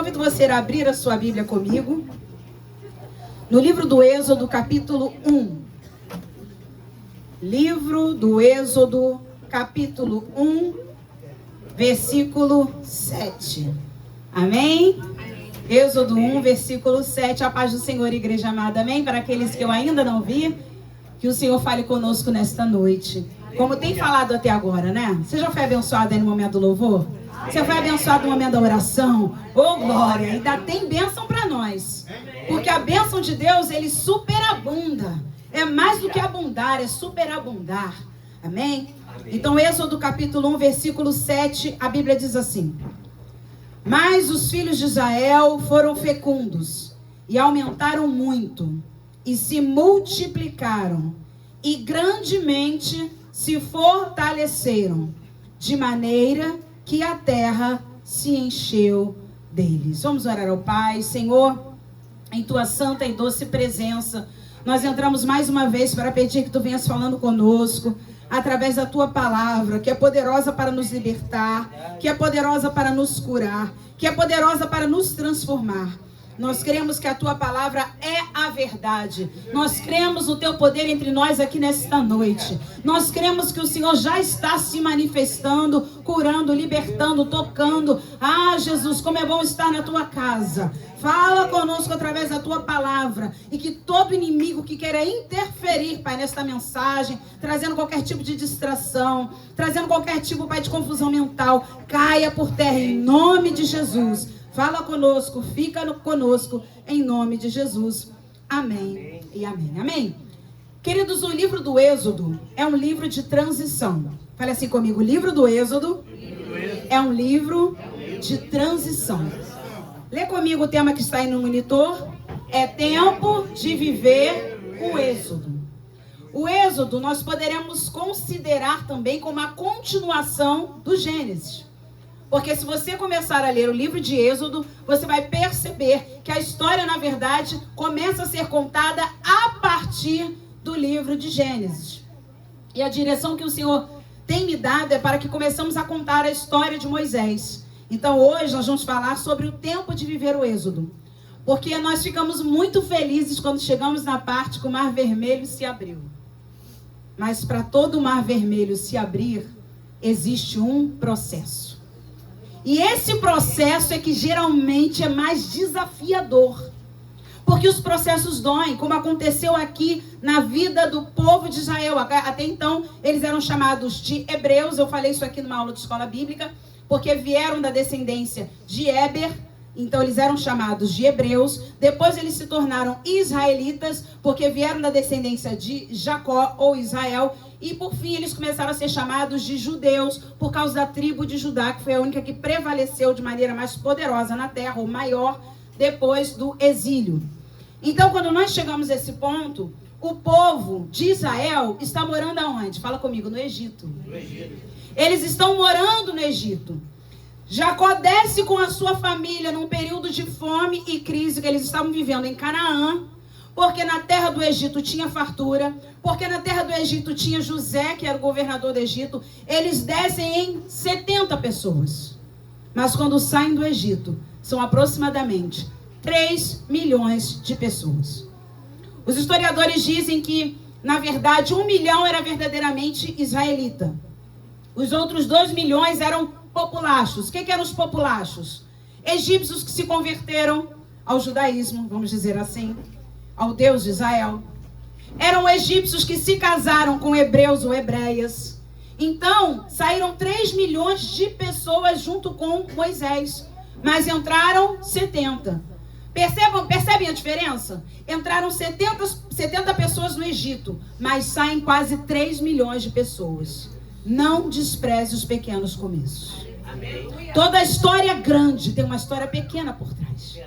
Convido você a abrir a sua Bíblia comigo no livro do Êxodo, capítulo 1. Livro do Êxodo, capítulo 1, versículo 7. Amém? Êxodo 1, versículo 7. A paz do Senhor, igreja amada. Amém? Para aqueles que eu ainda não vi, que o Senhor fale conosco nesta noite. Como tem falado até agora, né? Você já foi abençoado aí no momento do louvor? Você foi abençoado no momento da oração? Ô, glória! Ainda tem bênção para nós. Porque a bênção de Deus, ele superabunda. É mais do que abundar, é superabundar. Amém? Então, Êxodo capítulo 1, versículo 7, a Bíblia diz assim: Mas os filhos de Israel foram fecundos, e aumentaram muito, e se multiplicaram, e grandemente se fortaleceram, de maneira que a terra se encheu deles. Vamos orar ao Pai. Senhor, em tua santa e doce presença, nós entramos mais uma vez para pedir que tu venhas falando conosco, através da tua palavra, que é poderosa para nos libertar, que é poderosa para nos curar, que é poderosa para nos transformar. Nós cremos que a tua palavra é a verdade. Nós cremos no teu poder entre nós aqui nesta noite. Nós cremos que o Senhor já está se manifestando, curando, libertando, tocando. Ah, Jesus, como é bom estar na tua casa. Fala conosco através da tua palavra. E que todo inimigo que queira interferir, Pai, nesta mensagem, trazendo qualquer tipo de distração, trazendo qualquer tipo, Pai, de confusão mental, caia por terra em nome de Jesus. Fala conosco, fica conosco, em nome de Jesus. Amém e amém. Amém. Queridos, o livro do Êxodo é um livro de transição. Fale assim comigo, o livro do Êxodo é um livro de transição. Lê comigo o tema que está aí no monitor. É tempo de viver o Êxodo. O Êxodo nós poderemos considerar também como a continuação do Gênesis. Porque se você começar a ler o livro de Êxodo, você vai perceber que a história, na verdade, começa a ser contada a partir do livro de Gênesis. E a direção que o Senhor tem me dado é para que começamos a contar a história de Moisés. Então hoje nós vamos falar sobre o tempo de viver o Êxodo. Porque nós ficamos muito felizes quando chegamos na parte que o Mar Vermelho se abriu. Mas para todo o Mar Vermelho se abrir, existe um processo. E esse processo é que geralmente é mais desafiador. Porque os processos doem, como aconteceu aqui na vida do povo de Israel. Até então, eles eram chamados de hebreus. Eu falei isso aqui numa aula de escola bíblica. Porque vieram da descendência de Éber. Então, eles eram chamados de hebreus. Depois, eles se tornaram israelitas. Porque vieram da descendência de Jacó ou Israel. E por fim eles começaram a ser chamados de judeus por causa da tribo de Judá, que foi a única que prevaleceu de maneira mais poderosa na terra, ou maior, depois do exílio. Então, quando nós chegamos a esse ponto, o povo de Israel está morando aonde? Fala comigo, no Egito. No Egito. Eles estão morando no Egito. Jacó desce com a sua família num período de fome e crise que eles estavam vivendo em Canaã. Porque na terra do Egito tinha fartura, porque na terra do Egito tinha José, que era o governador do Egito. Eles descem em 70 pessoas. Mas quando saem do Egito, são aproximadamente 3 milhões de pessoas. Os historiadores dizem que, na verdade, 1 milhão era verdadeiramente israelita. Os outros 2 milhões eram populachos. O que eram os populachos? Egípcios que se converteram ao judaísmo, vamos dizer assim, ao Deus de Israel. Eram egípcios que se casaram com hebreus ou hebreias. Então, saíram 3 milhões de pessoas junto com Moisés. Mas entraram 70. Percebem a diferença? Entraram 70 pessoas no Egito, mas saem quase 3 milhões de pessoas. Não despreze os pequenos começos. Toda história grande tem uma história pequena por trás.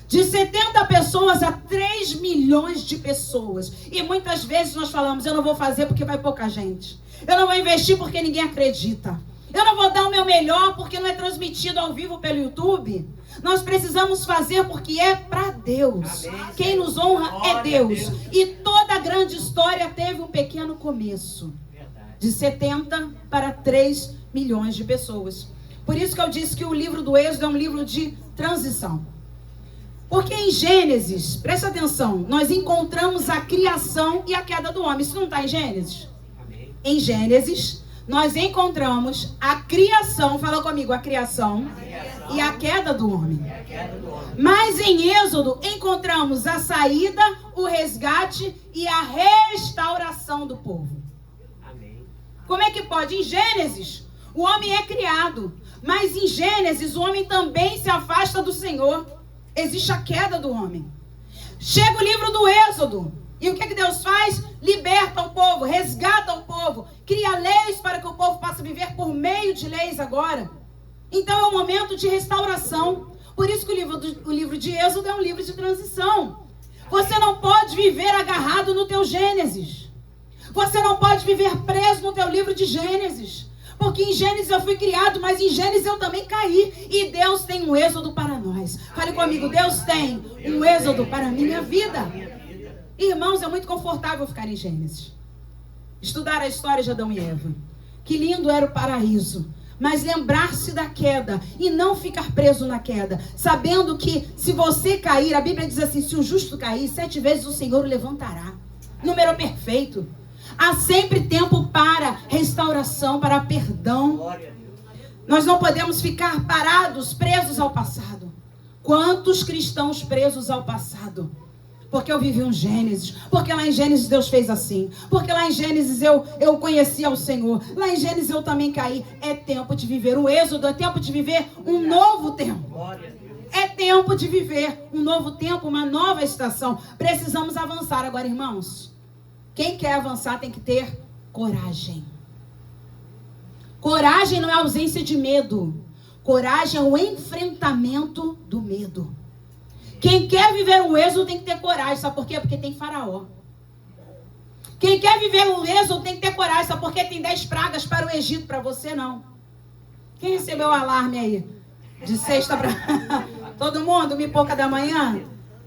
De 70 pessoas a 3 milhões de pessoas. E muitas vezes nós falamos, eu não vou fazer porque vai pouca gente. Eu não vou investir porque ninguém acredita. Eu não vou dar o meu melhor porque não é transmitido ao vivo pelo YouTube. Nós precisamos fazer porque é para Deus. Amém. Quem nos honra é Deus. E toda grande história teve um pequeno começo. De 70 para 3 milhões de pessoas. Por isso que eu disse que o livro do Êxodo é um livro de transição. Porque em Gênesis, presta atenção, nós encontramos a criação e a queda do homem. Isso não está em Gênesis? Amém. Em Gênesis, nós encontramos a criação, fala comigo, a criação e a queda do homem. Mas em Êxodo, encontramos a saída, o resgate e a restauração do povo. Amém. Como é que pode? Em Gênesis, o homem é criado. Mas em Gênesis, o homem também se afasta do Senhor. Existe a queda do homem. Chega o livro do Êxodo. E o que Deus faz? Liberta o povo, resgata o povo, cria leis para que o povo possa viver por meio de leis agora. Então é um momento de restauração. Por isso que o livro de Êxodo é um livro de transição. Você não pode viver agarrado no teu Gênesis. Você não pode viver preso no teu livro de Gênesis. Porque em Gênesis eu fui criado, mas em Gênesis eu também caí. E Deus tem um êxodo para nós. Fale comigo, Deus tem um êxodo para a minha vida. Irmãos, é muito confortável ficar em Gênesis. Estudar a história de Adão e Eva. Que lindo era o paraíso. Mas lembrar-se da queda e não ficar preso na queda. Sabendo que se você cair, a Bíblia diz assim, se o justo cair, 7 vezes o Senhor o levantará. Número perfeito. Há sempre tempo para restauração, para perdão. Nós não podemos ficar parados, presos ao passado. Quantos cristãos presos ao passado? Porque eu vivi um Gênesis. Porque lá em Gênesis Deus fez assim. Porque lá em Gênesis eu conheci ao Senhor. Lá em Gênesis eu também caí. É tempo de viver um êxodo. É tempo de viver um novo tempo. É tempo de viver um novo tempo, uma nova estação. Precisamos avançar agora, irmãos. Quem quer avançar tem que ter coragem. Coragem não é ausência de medo. Coragem é o enfrentamento do medo. Quem quer viver um êxodo tem que ter coragem. Sabe por quê? Porque tem Faraó. Quem quer viver um êxodo tem que ter coragem. Sabe por quê? Tem 10 pragas para o Egito, para você não. Quem recebeu o alarme aí? De sexta para... Todo mundo? 1h pouca da manhã?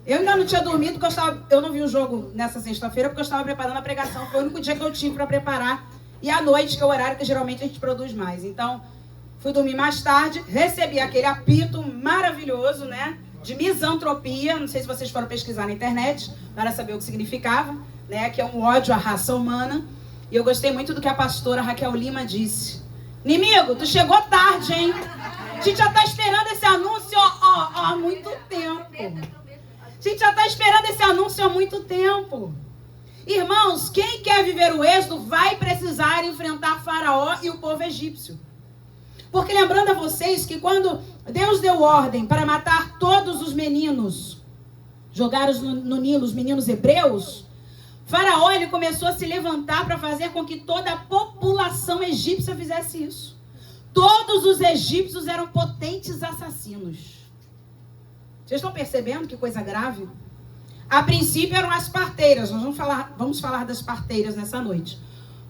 Eu ainda não tinha dormido, porque eu não vi o jogo nessa sexta-feira, porque eu estava preparando a pregação. Foi o único dia que eu tive para preparar. E à noite, que é o horário que geralmente a gente produz mais. Então, fui dormir mais tarde, recebi aquele apito maravilhoso, né? De misantropia. Não sei se vocês foram pesquisar na internet para saber o que significava, né? Que é um ódio à raça humana. E eu gostei muito do que a pastora Raquel Lima disse. Inimigo, tu chegou tarde, hein? A gente já está esperando esse anúncio há muito tempo. A gente já está esperando esse anúncio há muito tempo. Irmãos, quem quer viver o êxodo vai precisar enfrentar Faraó e o povo egípcio. Porque lembrando a vocês que quando Deus deu ordem para matar todos os meninos, jogados no Nilo, os meninos hebreus, Faraó ele começou a se levantar para fazer com que toda a população egípcia fizesse isso. Todos os egípcios eram potentes assassinos. Vocês estão percebendo que coisa grave? A princípio eram as parteiras. Nós vamos falar das parteiras nessa noite.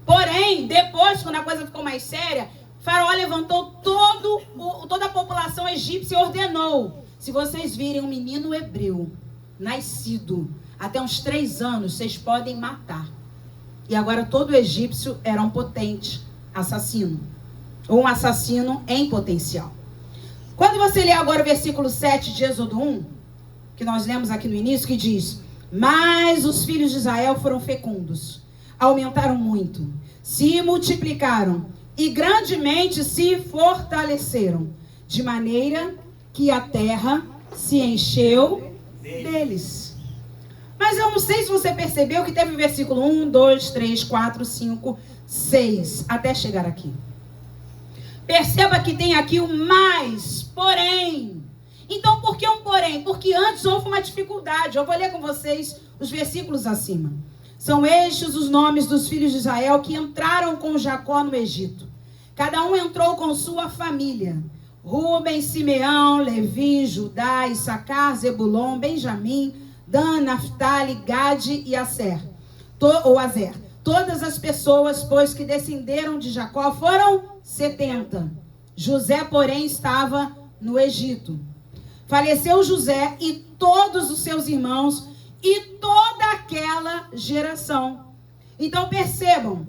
Porém, depois, quando a coisa ficou mais séria, Faraó levantou toda a população egípcia e ordenou: se vocês virem um menino hebreu, nascido até uns 3 anos, vocês podem matar. E agora todo egípcio era um potente assassino. Ou um assassino em potencial. Quando você lê agora o versículo 7 de Êxodo 1, que nós lemos aqui no início, que diz: mas os filhos de Israel foram fecundos, aumentaram muito, se multiplicaram e grandemente se fortaleceram, de maneira que a terra se encheu deles. Mas eu não sei se você percebeu que teve o versículo 1, 2, 3, 4, 5, 6, até chegar aqui. Perceba que tem aqui o mais, porém. Então, por que um porém? Porque antes houve uma dificuldade. Eu vou ler com vocês os versículos acima. São estes os nomes dos filhos de Israel que entraram com Jacó no Egito. Cada um entrou com sua família. Rúben, Simeão, Levi, Judá, Issacar, Zebulon, Benjamim, Dan, Naftali, Gade e Azer. Todas as pessoas, pois, que descenderam de Jacó foram 70. José, porém, estava no Egito. Faleceu José e todos os seus irmãos e toda aquela geração. Então percebam,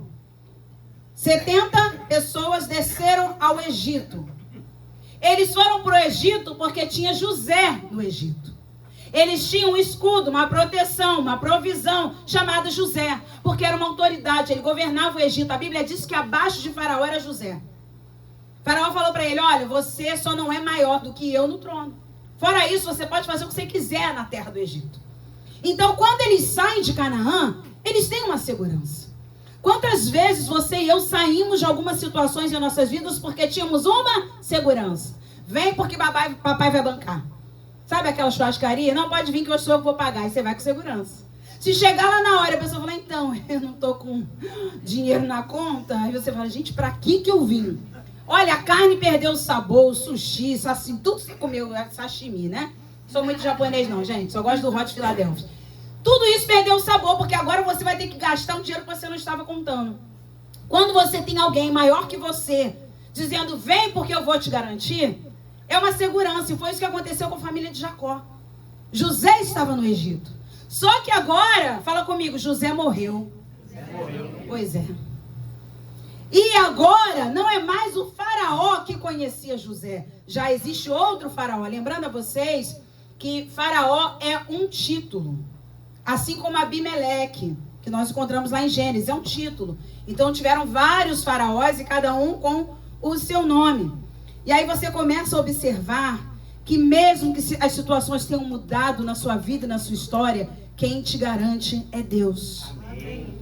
70 pessoas desceram ao Egito. Eles foram para o Egito porque tinha José no Egito. Eles tinham um escudo, uma proteção, uma provisão, chamada José, porque era uma autoridade, ele governava o Egito. A Bíblia diz que abaixo de Faraó era José. Faraó falou para ele, olha, você só não é maior do que eu no trono. Fora isso, você pode fazer o que você quiser na terra do Egito. Então, quando eles saem de Canaã, eles têm uma segurança. Quantas vezes você e eu saímos de algumas situações em nossas vidas porque tínhamos uma segurança? Vem porque papai vai bancar. Sabe aquela churrascaria? Não, pode vir que eu sou eu que vou pagar. E você vai com segurança. Se chegar lá na hora, a pessoa fala, então, eu não tô com dinheiro na conta. Aí você fala, gente, pra que eu vim? Olha, a carne perdeu o sabor, o sushi, assim, tudo que você comeu, sashimi, né? Sou muito japonês não, gente. Só gosto do Hot Philadelphia. Tudo isso perdeu o sabor, porque agora você vai ter que gastar um dinheiro que você não estava contando. Quando você tem alguém maior que você, dizendo, vem porque eu vou te garantir, é uma segurança. E foi isso que aconteceu com a família de Jacó. José estava no Egito. Só que agora, fala comigo, José morreu. Pois é. E agora, não é mais o faraó que conhecia José. Já existe outro faraó. Lembrando a vocês que faraó é um título. Assim como Abimeleque, que nós encontramos lá em Gênesis, é um título. Então tiveram vários faraós e cada um com o seu nome. E aí você começa a observar que mesmo que as situações tenham mudado na sua vida e na sua história, quem te garante é Deus. Amém.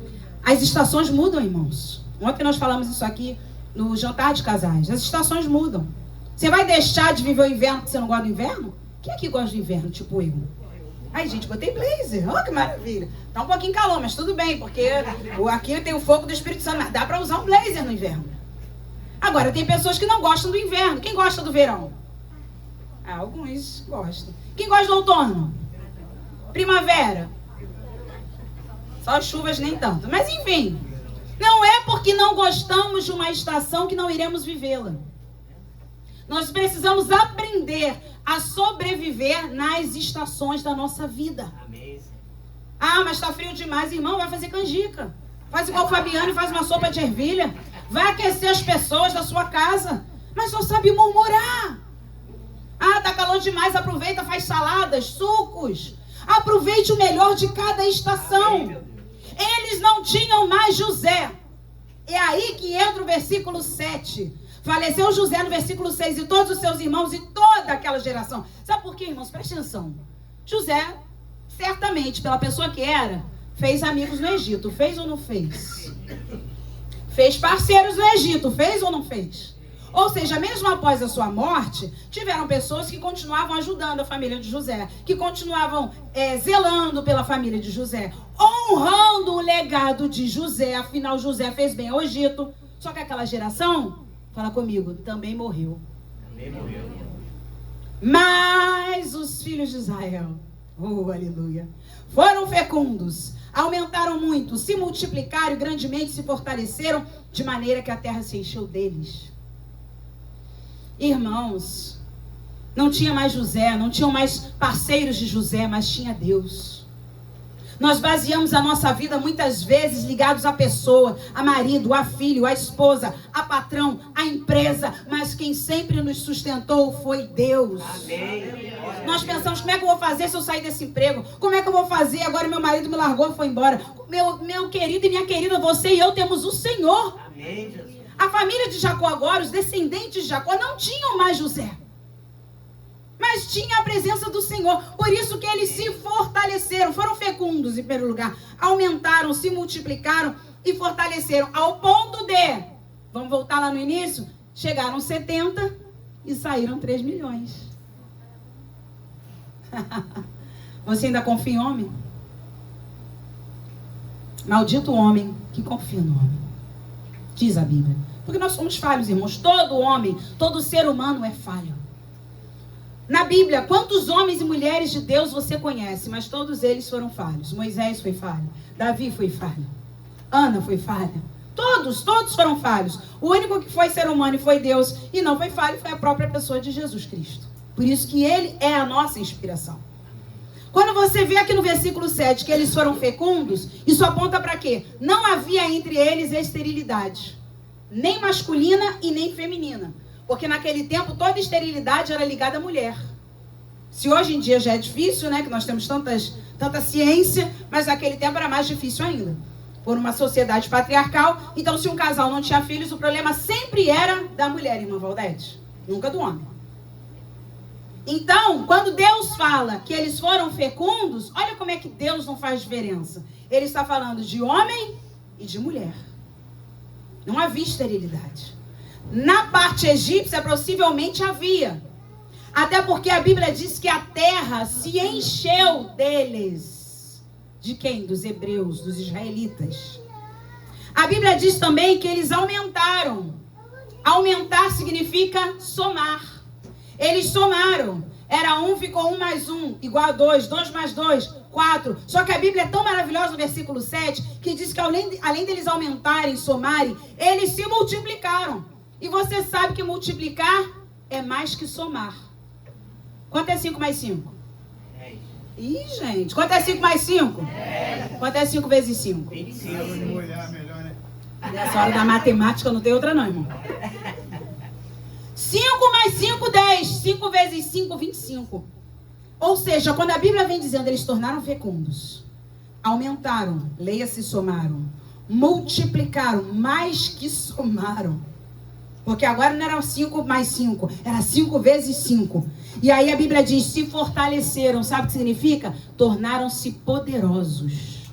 As estações mudam, irmãos. Ontem nós falamos isso aqui no jantar de casais. As estações mudam. Você vai deixar de viver o inverno porque você não gosta do inverno? Quem aqui gosta do inverno, tipo eu? Ai, gente, botei blazer. Oh, que maravilha. Tá um pouquinho calor, mas tudo bem, porque aqui tem o fogo do Espírito Santo, mas dá para usar um blazer no inverno. Agora, tem pessoas que não gostam do inverno. Quem gosta do verão? Ah, alguns gostam. Quem gosta do outono? Primavera? Só as chuvas nem tanto. Mas, enfim, não é porque não gostamos de uma estação que não iremos vivê-la. Nós precisamos aprender a sobreviver nas estações da nossa vida. Ah, mas está frio demais, irmão, vai fazer canjica. Faz igual o Fabiano e faz uma sopa de ervilha. Vai aquecer as pessoas da sua casa. Mas só sabe murmurar. Ah, tá calor demais, aproveita, faz saladas, sucos. Aproveite o melhor de cada estação. Eles não tinham mais José. É aí que entra o versículo 7. Faleceu José no versículo 6 e todos os seus irmãos e toda aquela geração. Sabe por quê, irmãos? Presta atenção. José, certamente, pela pessoa que era, fez amigos no Egito. Fez ou não fez? Fez parceiros no Egito. Fez ou não fez? Ou seja, mesmo após a sua morte, tiveram pessoas que continuavam ajudando a família de José, que continuavam zelando pela família de José, honrando o legado de José. Afinal, José fez bem ao Egito. Só que aquela geração, fala comigo, também morreu. Também morreu. Mas os filhos de Israel, oh, aleluia, foram fecundos, aumentaram muito, se multiplicaram e grandemente se fortaleceram, de maneira que a terra se encheu deles. Irmãos, não tinha mais José, não tinham mais parceiros de José, mas tinha Deus. Nós baseamos a nossa vida muitas vezes ligados à pessoa, a marido, a filho, a esposa, a patrão, a empresa, mas quem sempre nos sustentou foi Deus. Amém. Nós pensamos, como é que eu vou fazer se eu sair desse emprego? Como é que eu vou fazer? Agora meu marido me largou e foi embora. Meu querido e minha querida, você e eu temos o Senhor. Amém, Jesus. A família de Jacó agora, os descendentes de Jacó, não tinham mais José. Mas tinha a presença do Senhor. Por isso que eles se fortaleceram. Foram fecundos em primeiro lugar. Aumentaram, se multiplicaram e fortaleceram. Ao ponto de, vamos voltar lá no início, chegaram 70 e saíram 3 milhões. Você ainda confia em homem? Maldito o homem que confia no homem. Diz a Bíblia. Porque nós somos falhos, irmãos. Todo homem, todo ser humano é falho. Na Bíblia, quantos homens e mulheres de Deus você conhece? Mas todos eles foram falhos. Moisés foi falho. Davi foi falho. Ana foi falha. Todos foram falhos. O único que foi ser humano e foi Deus e não foi falho foi a própria pessoa de Jesus Cristo. Por isso que ele é a nossa inspiração. Quando você vê aqui no versículo 7 que eles foram fecundos, isso aponta para quê? Não havia entre eles esterilidade, nem masculina e nem feminina. Porque naquele tempo toda esterilidade era ligada à mulher. Se hoje em dia já é difícil, né? Que nós temos tanta ciência, mas naquele tempo era mais difícil ainda. Por uma sociedade patriarcal. Então, se um casal não tinha filhos, o problema sempre era da mulher, irmã Valdete. Nunca do homem. Então, quando Deus fala que eles foram fecundos, olha como é que Deus não faz diferença. Ele está falando de homem e de mulher. Não havia esterilidade. Na parte egípcia, possivelmente havia. Até porque a Bíblia diz que a terra se encheu deles. De quem? Dos hebreus, dos israelitas. A Bíblia diz também que eles aumentaram. Aumentar significa somar. Eles somaram. Era 1, ficou 1 mais 1, igual a 2. 2 mais 2, 4. Só que a Bíblia é tão maravilhosa no versículo 7, que diz que além deles aumentarem, somarem, eles se multiplicaram. E você sabe que multiplicar é mais que somar. Quanto é 5 mais 5? 10. Ih, gente. Quanto é 5 mais 5? 10. Quanto é 5 vezes 5? 25. Nessa hora da matemática não tem outra não, irmão. 5 mais 5, 10. 5 vezes 5, 25. Ou seja, quando a Bíblia vem dizendo eles tornaram fecundos, aumentaram, leia-se somaram, multiplicaram, mais que somaram. Porque agora não era 5 mais 5, era 5 vezes 5. E aí a Bíblia diz, se fortaleceram. Sabe o que significa? Tornaram-se poderosos.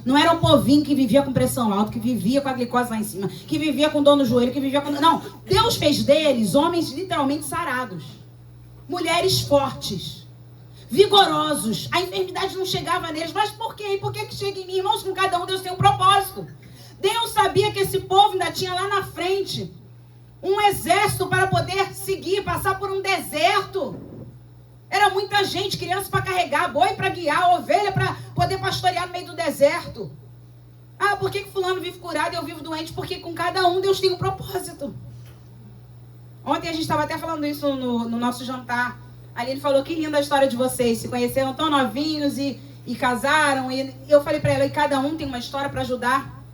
Não era um povinho que vivia com pressão alta, que vivia com a glicose lá em cima, que vivia com dor no joelho, que vivia com... Não, Deus fez deles homens literalmente sarados. Mulheres fortes, vigorosos. A enfermidade não chegava neles. Mas por quê? E por que chega em mim? Irmãos, com cada um Deus tem um propósito. Deus sabia que esse povo ainda tinha lá na frente um exército para poder seguir, passar por um deserto. Era muita gente, criança para carregar, boi para guiar, ovelha para poder pastorear no meio do deserto. Ah, por que fulano vive curado e eu vivo doente? Porque com cada um Deus tem um propósito. Ontem a gente estava até falando isso no nosso jantar. Ali ele falou, que linda a história de vocês. Se conheceram tão novinhos e casaram. E eu falei para ela, e cada um tem uma história para ajudar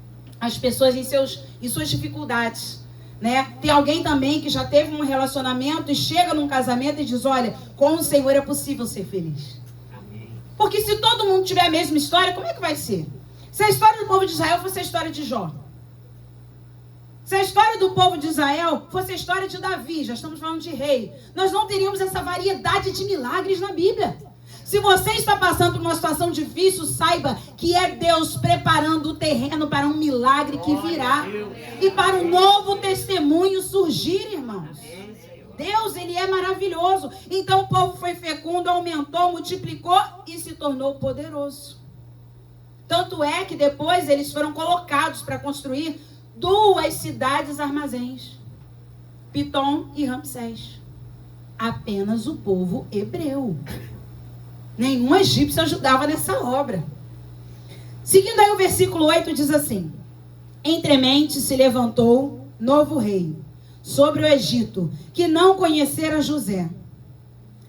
as pessoas em suas dificuldades. Né? Tem alguém também que já teve um relacionamento e chega num casamento e diz, olha, com o Senhor é possível ser feliz. Amém. Porque se todo mundo tiver a mesma história, como é que vai ser? Se a história do povo de Israel fosse a história de Jó, se a história do povo de Israel fosse a história de Davi, já estamos falando de rei, nós não teríamos essa variedade de milagres na Bíblia. Se você está passando por uma situação difícil, saiba que é Deus preparando o terreno para um milagre que virá. E para um novo testemunho surgir, irmãos. Deus, Ele é maravilhoso. Então o povo foi fecundo, aumentou, multiplicou e se tornou poderoso. Tanto é que depois eles foram colocados para construir 2 cidades armazéns. Pitom e Ramsés. Apenas o povo hebreu. Nenhum egípcio ajudava nessa obra. Seguindo aí o versículo 8 diz assim: entremente se levantou novo rei sobre o Egito, que não conhecera José.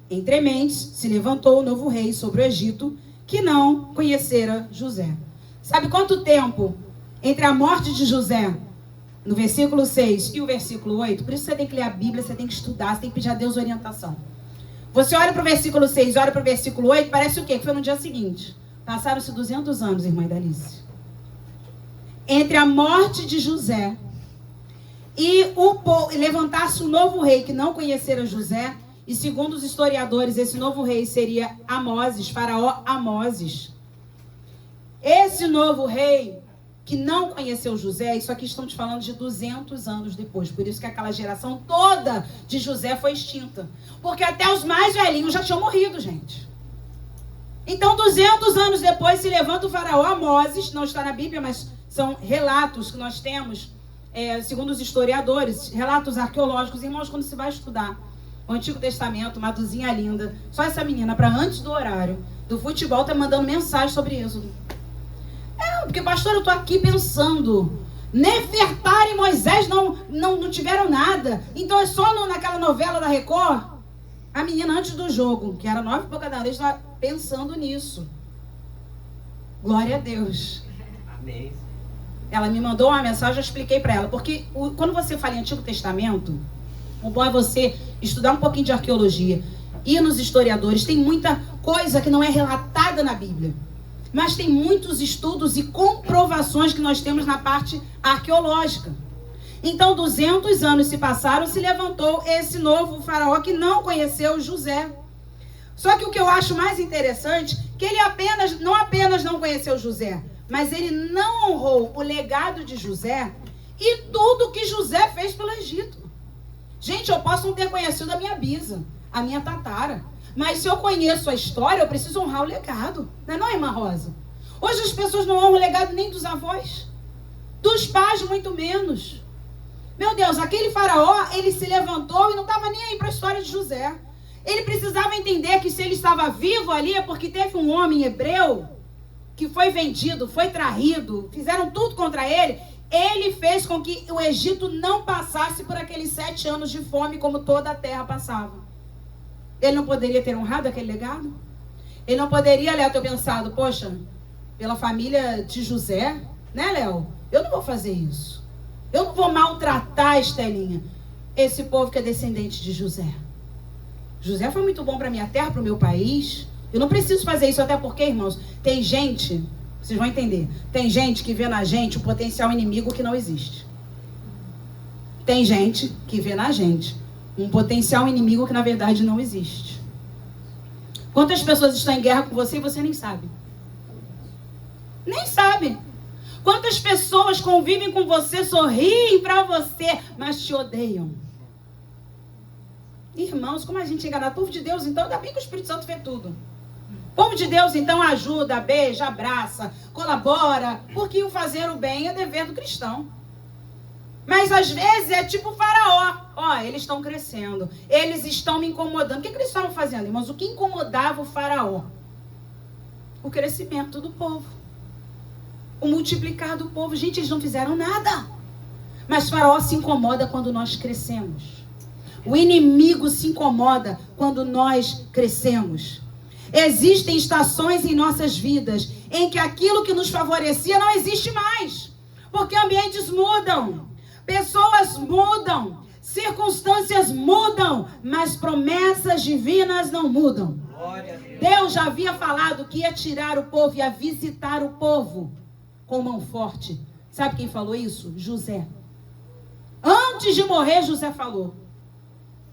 Entremente se levantou o novo rei sobre o Egito, que não conhecera José. Sabe quanto tempo entre a morte de José, no versículo 6, e o versículo 8? Por isso você tem que ler a Bíblia, você tem que estudar, você tem que pedir a Deus orientação. Você olha para o versículo 6, olha para o versículo 8, parece o quê? Que foi no dia seguinte. Passaram-se 200 anos, irmã Idalice. Entre a morte de José e levantar-se um novo rei que não conhecera José, e segundo os historiadores, esse novo rei seria Amoses, faraó Amoses. Esse novo rei que não conheceu José, isso aqui estamos falando de 200 anos depois. Por isso que aquela geração toda de José foi extinta. Porque até os mais velhinhos já tinham morrido, gente. Então, 200 anos depois, se levanta o faraó Amoses, não está na Bíblia, mas são relatos que nós temos, segundo os historiadores, relatos arqueológicos. Irmãos, quando se vai estudar o Antigo Testamento, uma Duzinha linda, só essa menina, para antes do horário do futebol, tá mandando mensagem sobre Êxodo. Porque, pastor, eu estou aqui pensando, Nefertari e Moisés não tiveram nada. Então é só naquela novela da Record, a menina antes do jogo, que era 9 e pouca da noite, estava pensando nisso. Glória a Deus. Amém. Ela me mandou uma mensagem, eu expliquei para ela. Porque quando você fala em Antigo Testamento, O bom é você estudar um pouquinho de arqueologia, ir nos historiadores. Tem muita coisa que não é relatada na Bíblia, mas tem muitos estudos e comprovações que nós temos na parte arqueológica. Então, 200 anos se passaram, se levantou esse novo faraó que não conheceu José. Só que o que eu acho mais interessante, que ele não apenas não conheceu José, mas ele não honrou o legado de José e tudo que José fez pelo Egito. Gente, eu posso não ter conhecido a minha bisa, a minha tatara, mas se eu conheço a história, eu preciso honrar o legado. Não é não, irmã Rosa? Hoje as pessoas não honram o legado nem dos avós, dos pais muito menos. Meu Deus, aquele faraó, ele se levantou e não estava nem aí para a história de José. Ele precisava entender que se ele estava vivo ali é porque teve um homem hebreu que foi vendido, foi traído, fizeram tudo contra ele. Ele fez com que o Egito não passasse por aqueles 7 anos de fome como toda a terra passava. Ele não poderia ter honrado aquele legado? Ele não poderia, Léo, ter pensado, poxa, pela família de José, né, Léo? Eu não vou fazer isso. Eu não vou maltratar a Estelinha. Esse povo que é descendente de José. José foi muito bom para minha terra, para o meu país. Eu não preciso fazer isso, até porque, irmãos, tem gente, vocês vão entender, tem gente que vê na gente o potencial inimigo que não existe. Tem gente que vê na gente um potencial inimigo que na verdade não existe. Quantas pessoas estão em guerra com você e você nem sabe? Nem sabe. Quantas pessoas convivem com você, sorriem para você, mas te odeiam? Irmãos, como a gente é enganado? O povo de Deus, então, ainda bem que o Espírito Santo vê tudo. O povo de Deus, então, ajuda, beija, abraça, colabora, porque o fazer o bem é dever do cristão. Mas, às vezes, é tipo o faraó. Ó, eles estão crescendo, eles estão me incomodando. O que eles estavam fazendo, irmãos? O que incomodava o faraó? O crescimento do povo. O multiplicar do povo. Gente, eles não fizeram nada. Mas faraó se incomoda quando nós crescemos. O inimigo se incomoda quando nós crescemos. Existem estações em nossas vidas em que aquilo que nos favorecia não existe mais. Porque ambientes mudam, pessoas mudam, circunstâncias mudam, mas promessas divinas não mudam. Deus já havia falado que ia tirar o povo, ia visitar o povo com mão forte. Sabe quem falou isso? José. Antes de morrer, José falou: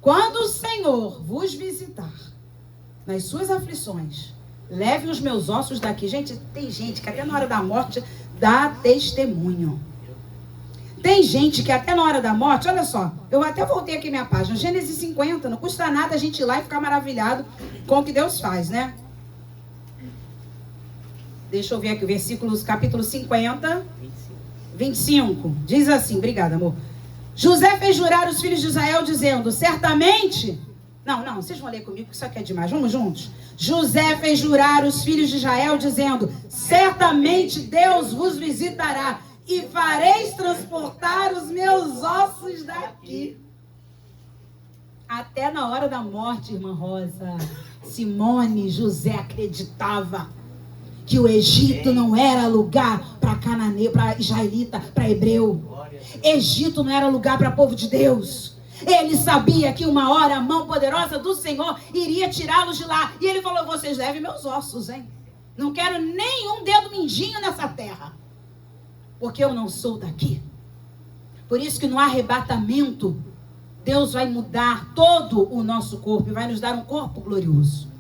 quando o Senhor vos visitar nas suas aflições, leve os meus ossos daqui. Gente, tem gente que até na hora da morte dá testemunho. Tem gente que até na hora da morte, olha só, eu até voltei aqui minha página, Gênesis 50, não custa nada a gente ir lá e ficar maravilhado com o que Deus faz, né? Deixa eu ver aqui o versículo, capítulo 50, 25. Diz assim, obrigada, amor. José fez jurar os filhos de Israel, dizendo, certamente... Não, vocês vão ler comigo, porque isso aqui é demais. Vamos juntos? José fez jurar os filhos de Israel, dizendo, certamente Deus vos visitará e fareis transportar os meus ossos daqui. Até na hora da morte, irmã Rosa, Simone, José acreditava que o Egito não era lugar para cananeu, para israelita, para hebreu. Egito não era lugar para povo de Deus. Ele sabia que uma hora a mão poderosa do Senhor iria tirá-los de lá. E ele falou, vocês levem meus ossos, hein? Não quero nenhum dedo mindinho nessa terra, porque eu não sou daqui. Por isso que no arrebatamento, Deus vai mudar todo o nosso corpo e vai nos dar um corpo glorioso.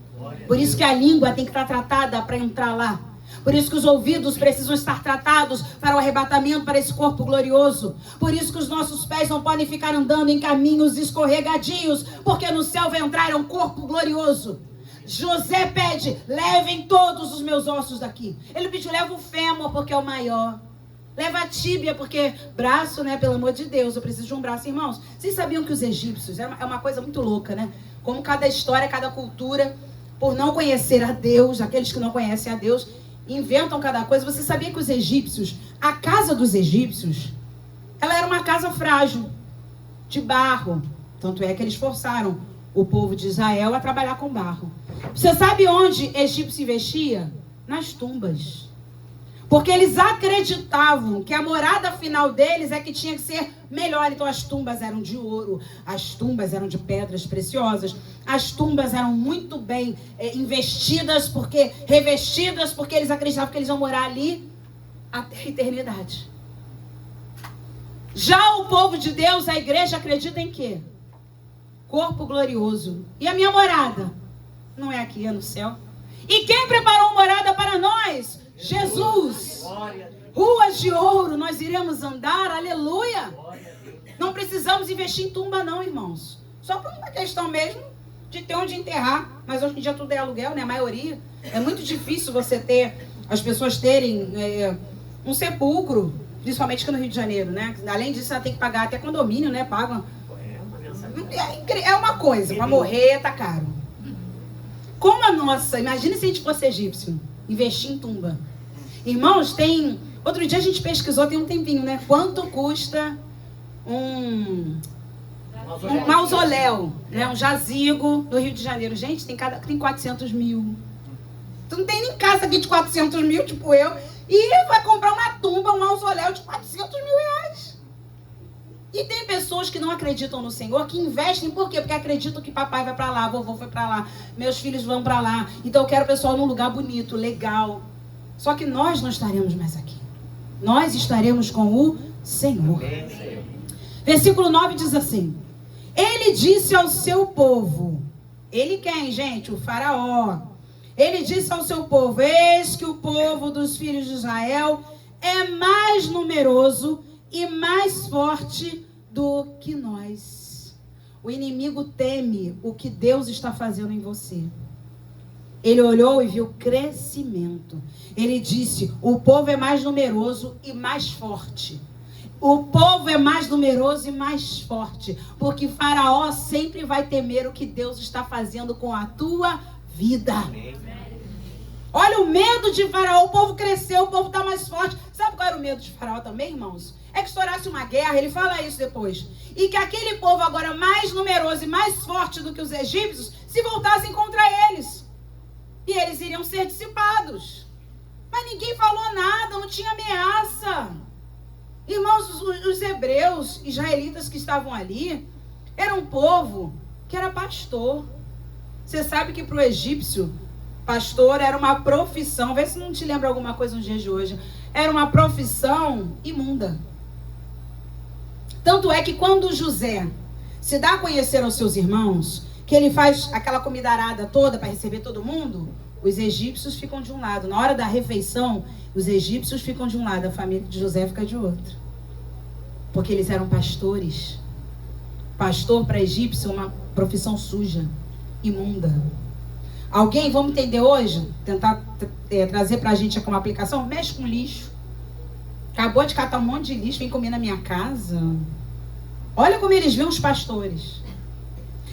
Por isso que a língua tem que estar tratada para entrar lá. Por isso que os ouvidos precisam estar tratados para o arrebatamento, para esse corpo glorioso. Por isso que os nossos pés não podem ficar andando em caminhos escorregadios, porque no céu vai entrar um corpo glorioso. José pede, levem todos os meus ossos daqui. Ele pediu, leva o fêmur, porque é o maior. Leva a tíbia, porque braço, né, pelo amor de Deus, eu preciso de um braço. Irmãos, vocês sabiam que os egípcios, é uma coisa muito louca, né? Como cada história, cada cultura, por não conhecer a Deus, aqueles que não conhecem a Deus, inventam cada coisa. Você sabia que os egípcios, a casa dos egípcios, ela era uma casa frágil, de barro. Tanto é que eles forçaram o povo de Israel a trabalhar com barro. Você sabe onde egípcio investia? Nas tumbas. Porque eles acreditavam que a morada final deles é que tinha que ser melhor. Então as tumbas eram de ouro, as tumbas eram de pedras preciosas, as tumbas eram muito bem revestidas, porque eles acreditavam que eles iam morar ali até a eternidade. Já o povo de Deus, a igreja, acredita em quê? Corpo glorioso. E a minha morada? Não é aqui, é no céu. E quem preparou morada para nós? Jesus. Ruas de ouro nós iremos andar, aleluia. Não precisamos investir em tumba não, irmãos. Só por uma questão mesmo de ter onde enterrar. Mas hoje em dia tudo é aluguel, né? A maioria. É muito difícil as pessoas terem um sepulcro, principalmente aqui no Rio de Janeiro, né? Além disso, ela tem que pagar até condomínio, né? Pagam. É uma coisa, para morrer tá caro. Como a nossa, imagine se a gente fosse egípcio, investir em tumba. Irmãos, outro dia a gente pesquisou, tem um tempinho, né? Quanto custa um mausoléu, né? Um jazigo no Rio de Janeiro. Gente, tem 400 mil. Tu não tem nem casa aqui de 400 mil, tipo eu, e vai comprar uma tumba, um mausoléu de 400 mil reais. E tem pessoas que não acreditam no Senhor, que investem, por quê? Porque acreditam que papai vai para lá, vovô foi para lá, meus filhos vão para lá. Então eu quero o pessoal num lugar bonito, legal. Só que nós não estaremos mais aqui. Nós estaremos com o Senhor. Versículo 9 diz assim: Ele disse ao seu povo. Ele quem, gente? O faraó. Ele disse ao seu povo: Eis que o povo dos filhos de Israel é mais numeroso e mais forte do que nós. O inimigo teme o que Deus está fazendo em você. Ele olhou e viu crescimento. Ele disse: o povo é mais numeroso e mais forte. O povo é mais numeroso e mais forte. Porque Faraó sempre vai temer o que Deus está fazendo com a tua vida. Olha o medo de Faraó. O povo cresceu, o povo está mais forte. Sabe qual era o medo de Faraó também, irmãos? É que estourasse uma guerra, ele fala isso depois. E que aquele povo agora mais numeroso e mais forte do que os egípcios se voltassem contra eles. E eles iriam ser dissipados. Mas ninguém falou nada, não tinha ameaça. Irmãos, os hebreus, israelitas que estavam ali, era um povo que era pastor. Você sabe que para o egípcio, pastor era uma profissão, vê se não te lembra alguma coisa nos dias de hoje, era uma profissão imunda. Tanto é que quando José se dá a conhecer aos seus irmãos, que ele faz aquela comida arada toda para receber todo mundo, os egípcios ficam de um lado. Na hora da refeição, os egípcios ficam de um lado, a família de José fica de outro. Porque eles eram pastores. Pastor para egípcio é uma profissão suja, imunda. Alguém, vamos entender hoje, tentar trazer para a gente aqui uma aplicação, mexe com lixo. Acabou de catar um monte de lixo, vem comer na minha casa. Olha como eles viam os pastores.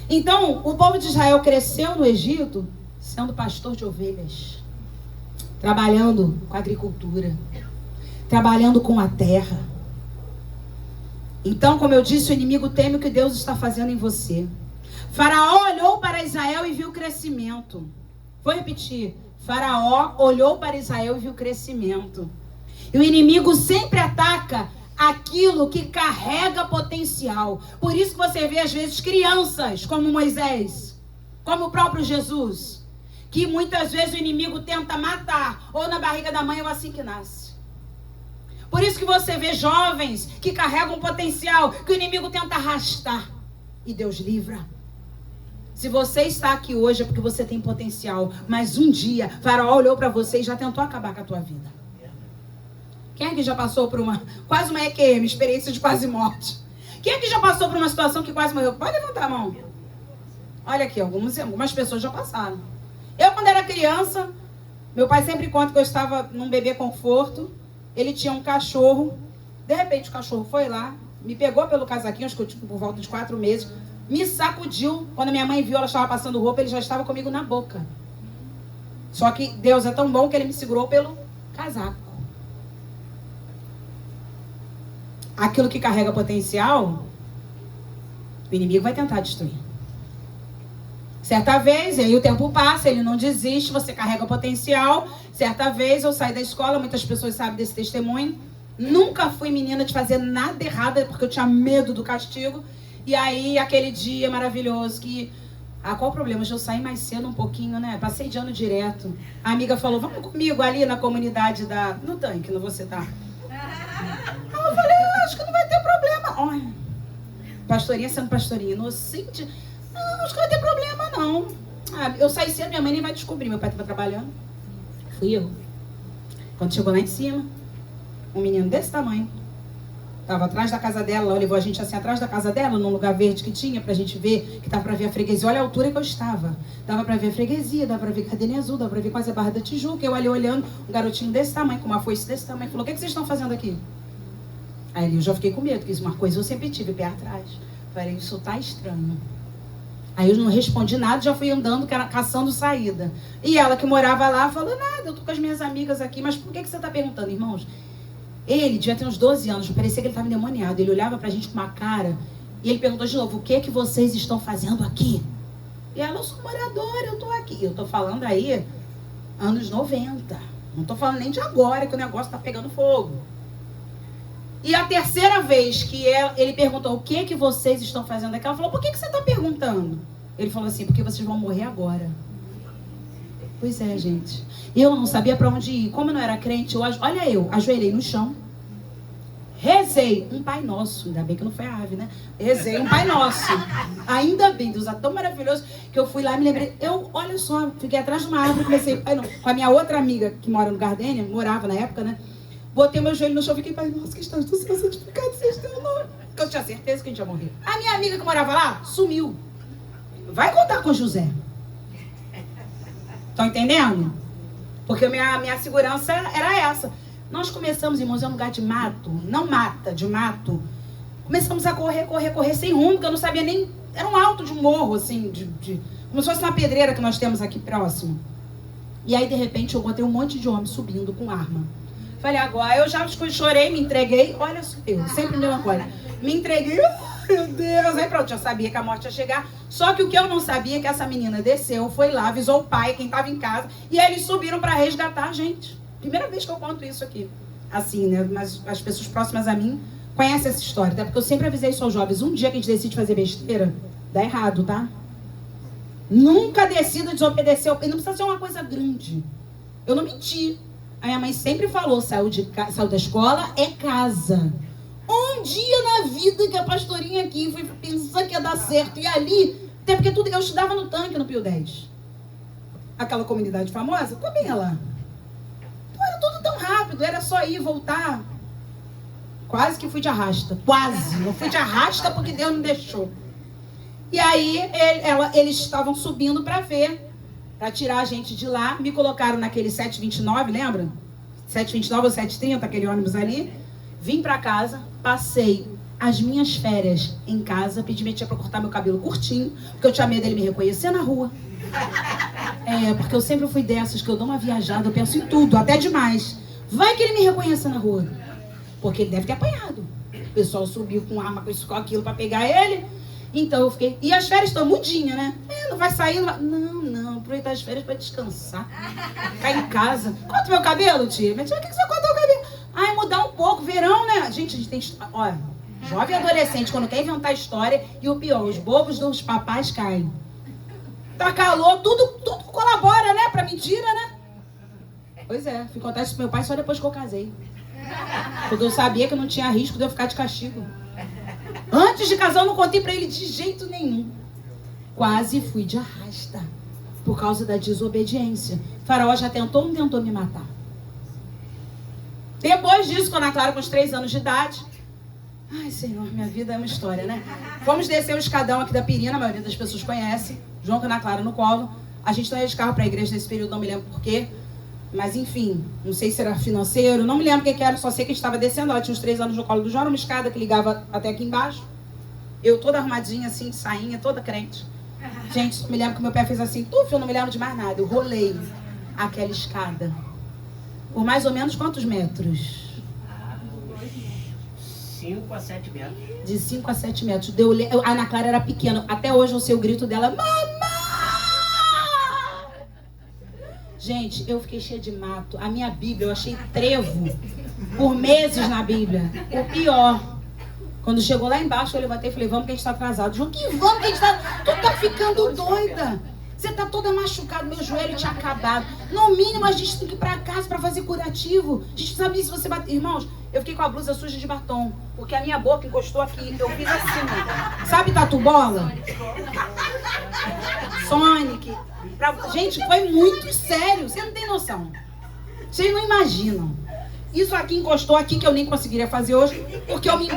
Então, o povo de Israel cresceu no Egito sendo pastor de ovelhas, trabalhando com a agricultura, trabalhando com a terra. Então, como eu disse, o inimigo teme o que Deus está fazendo em você. Faraó olhou para Israel e viu crescimento. Vou repetir. Faraó olhou para Israel e viu crescimento. E o inimigo sempre ataca aquilo que carrega potencial. Por isso que você vê às vezes crianças como Moisés, como o próprio Jesus, que muitas vezes o inimigo tenta matar, ou na barriga da mãe ou assim que nasce. Por isso que você vê jovens que carregam potencial, que o inimigo tenta arrastar, e Deus livra. Se você está aqui hoje é porque você tem potencial, mas um dia Faraó olhou para você e já tentou acabar com a tua vida. Quem é que já passou por quase uma EQM, experiência de quase morte? Quem é que já passou por uma situação que quase morreu? Pode levantar a mão. Olha aqui, algumas pessoas já passaram. Eu, quando era criança, meu pai sempre conta que eu estava num bebê conforto. Ele tinha um cachorro. De repente, o cachorro foi lá, me pegou pelo casaquinho, acho que eu tinha por volta de 4 meses, me sacudiu. Quando minha mãe viu, ela estava passando roupa, ele já estava comigo na boca. Só que Deus é tão bom que ele me segurou pelo casaco. Aquilo que carrega potencial, o inimigo vai tentar destruir. Certa vez, e aí o tempo passa, ele não desiste, você carrega potencial. Certa vez eu saí da escola, muitas pessoas sabem desse testemunho. Nunca fui menina de fazer nada errado, porque eu tinha medo do castigo. E aí, aquele dia maravilhoso que... qual o problema? Hoje eu saí mais cedo um pouquinho, né? Passei de ano direto. A amiga falou, vamos comigo ali na comunidade no tanque, não vou citar. Eu falei, acho que não vai ter problema. Olha, pastorinha sendo pastorinha inocente... Não, acho que não vai ter problema, não. Eu saí cedo, minha mãe nem vai descobrir. Meu pai estava trabalhando. Fui eu. Quando chegou lá em cima, um menino desse tamanho. Estava atrás da casa dela. Ela levou a gente assim atrás da casa dela, num lugar verde que tinha, pra gente ver, que dava pra ver a freguesia. Olha a altura que eu estava. Dava pra ver a freguesia, dava pra ver Cadelinha Azul, dava pra ver quase a Barra da Tijuca. Eu ali olhando, um garotinho desse tamanho, com uma foice desse tamanho. Falou, o que vocês estão fazendo aqui? Aí eu já fiquei com medo, porque uma coisa eu sempre tive, pé atrás. Falei, isso tá estranho. Aí eu não respondi nada, já fui andando, caçando saída. E ela que morava lá falou, nada, eu tô com as minhas amigas aqui, mas por que você tá perguntando, irmãos? Ele devia ter uns 12 anos, parecia que ele estava endemoniado. Ele olhava pra gente com uma cara e ele perguntou de novo, o que vocês estão fazendo aqui? E ela, eu sou moradora, eu tô aqui. Eu tô falando aí, anos 90. Não tô falando nem de agora, que o negócio tá pegando fogo. E a terceira vez que ele perguntou o que vocês estão fazendo aqui, ela falou, por que você está perguntando? Ele falou assim, porque vocês vão morrer agora. Pois é, gente. Eu não sabia para onde ir. Como eu não era crente, eu ajoelhei no chão, rezei um Pai Nosso. Ainda bem que não foi a ave, né? Rezei um Pai Nosso. Ainda bem, Deus é tão maravilhoso que eu fui lá e me lembrei. Olha só, fiquei atrás de uma árvore, comecei com a minha outra amiga que mora no Gardênia, morava na época, né? Botei meu joelho no chão e fiquei, Pai Nosso, que estás do céu santificado seja teu nome. Porque eu tinha certeza que a gente ia morrer. A minha amiga que morava lá, sumiu. Vai contar com José. Estão entendendo? Porque minha segurança era essa. Nós começamos, irmãos, em um lugar de mato. Não mata, de mato. Começamos a correr sem rumo, porque eu não sabia nem... Era um alto de um morro, assim, como se fosse uma pedreira que nós temos aqui próximo. E aí, de repente, eu botei um monte de homem subindo com arma. Falei, agora eu já chorei, me entreguei. Olha, eu sempre melancólica. Me entreguei, meu Deus. Aí pronto, já sabia que a morte ia chegar. Só que o que eu não sabia é que essa menina desceu, foi lá, avisou o pai, quem estava em casa. E aí eles subiram para resgatar a gente. Primeira vez que eu conto isso aqui. Assim, né? Mas as pessoas próximas a mim conhecem essa história. Até porque eu sempre avisei isso aos jovens. Um dia que a gente decide fazer besteira, dá errado, tá? Nunca decida desobedecer. E não precisa ser uma coisa grande. Eu não menti. A minha mãe sempre falou, saiu da escola, é casa. Um dia na vida que a pastorinha aqui foi pensar que ia dar certo. E ali, até porque eu estudava no tanque, no Pio 10. Aquela comunidade famosa, também lá. Então era tudo tão rápido, era só ir e voltar. Quase que fui de arrasta. Quase. Eu fui de arrasta porque Deus não deixou. E aí, eles estavam subindo para ver. Para tirar a gente de lá, me colocaram naquele 729, lembra? 729 ou 730, aquele ônibus ali. Vim para casa, passei as minhas férias em casa, pedi minha tia para cortar meu cabelo curtinho, porque eu tinha medo dele me reconhecer na rua. Porque eu sempre fui dessas, que eu dou uma viajada, eu penso em tudo, até demais. Vai que ele me reconheça na rua. Porque ele deve ter apanhado. O pessoal subiu com arma, com isso, com aquilo, para pegar ele. Então eu fiquei... E as férias estão mudinhas, né? Não vai sair, não vai... Não, aproveitar as férias para descansar. Ficar em casa. Corta meu cabelo, tia. Minha tia, por que você cortou o cabelo? Ai, mudar um pouco, verão, né? Gente, a gente tem... Olha, jovem adolescente, quando quer inventar história, e o pior, os bobos dos papais caem. Tá calor, tudo colabora, né? Pra mentira, né? Pois é, fui contar isso pro meu pai só depois que eu casei. Porque eu sabia que não tinha risco de eu ficar de castigo. Antes de casar, eu não contei pra ele de jeito nenhum. Quase fui de arrasta. Por causa da desobediência. Faraó já tentou ou não tentou me matar? Depois disso, quando a Clara com os 3 anos de idade... Ai, Senhor, minha vida é uma história, né? Fomos descer o escadão aqui da Pirina, a maioria das pessoas conhece. João com a Ana Clara no colo. A gente não ia de carro pra igreja nesse período, não me lembro por quê. Mas enfim, não sei se era financeiro, não me lembro o que era, só sei que a gente estava descendo. Ela tinha uns 3 anos no colo do João, uma escada que ligava até aqui embaixo. Eu toda arrumadinha assim, de sainha, toda crente. Gente, só me lembro que meu pé fez assim, eu não me lembro de mais nada. Eu rolei aquela escada. Por mais ou menos quantos metros? 5 a 7 metros. De 5 a 7 metros. A Ana Clara era pequena. Até hoje eu sei o grito dela, mamãe! Gente, eu fiquei cheia de mato. A minha Bíblia, eu achei trevo por meses na Bíblia. O pior, quando chegou lá embaixo, eu levantei e falei, vamos que a gente tá atrasado. João, que vamos que a gente tá... Tu tá ficando doida. Você tá toda machucada, meu joelho tinha acabado. No mínimo, a gente tem que ir pra casa pra fazer curativo. A gente sabe se você bater. Irmãos, eu fiquei com a blusa suja de batom, porque a minha boca encostou aqui. Eu fiz assim. Sabe tatu bola? Sonic. Gente, foi muito sério. Você não tem noção. Vocês não imaginam. Isso aqui encostou aqui, que eu nem conseguiria fazer hoje, porque eu me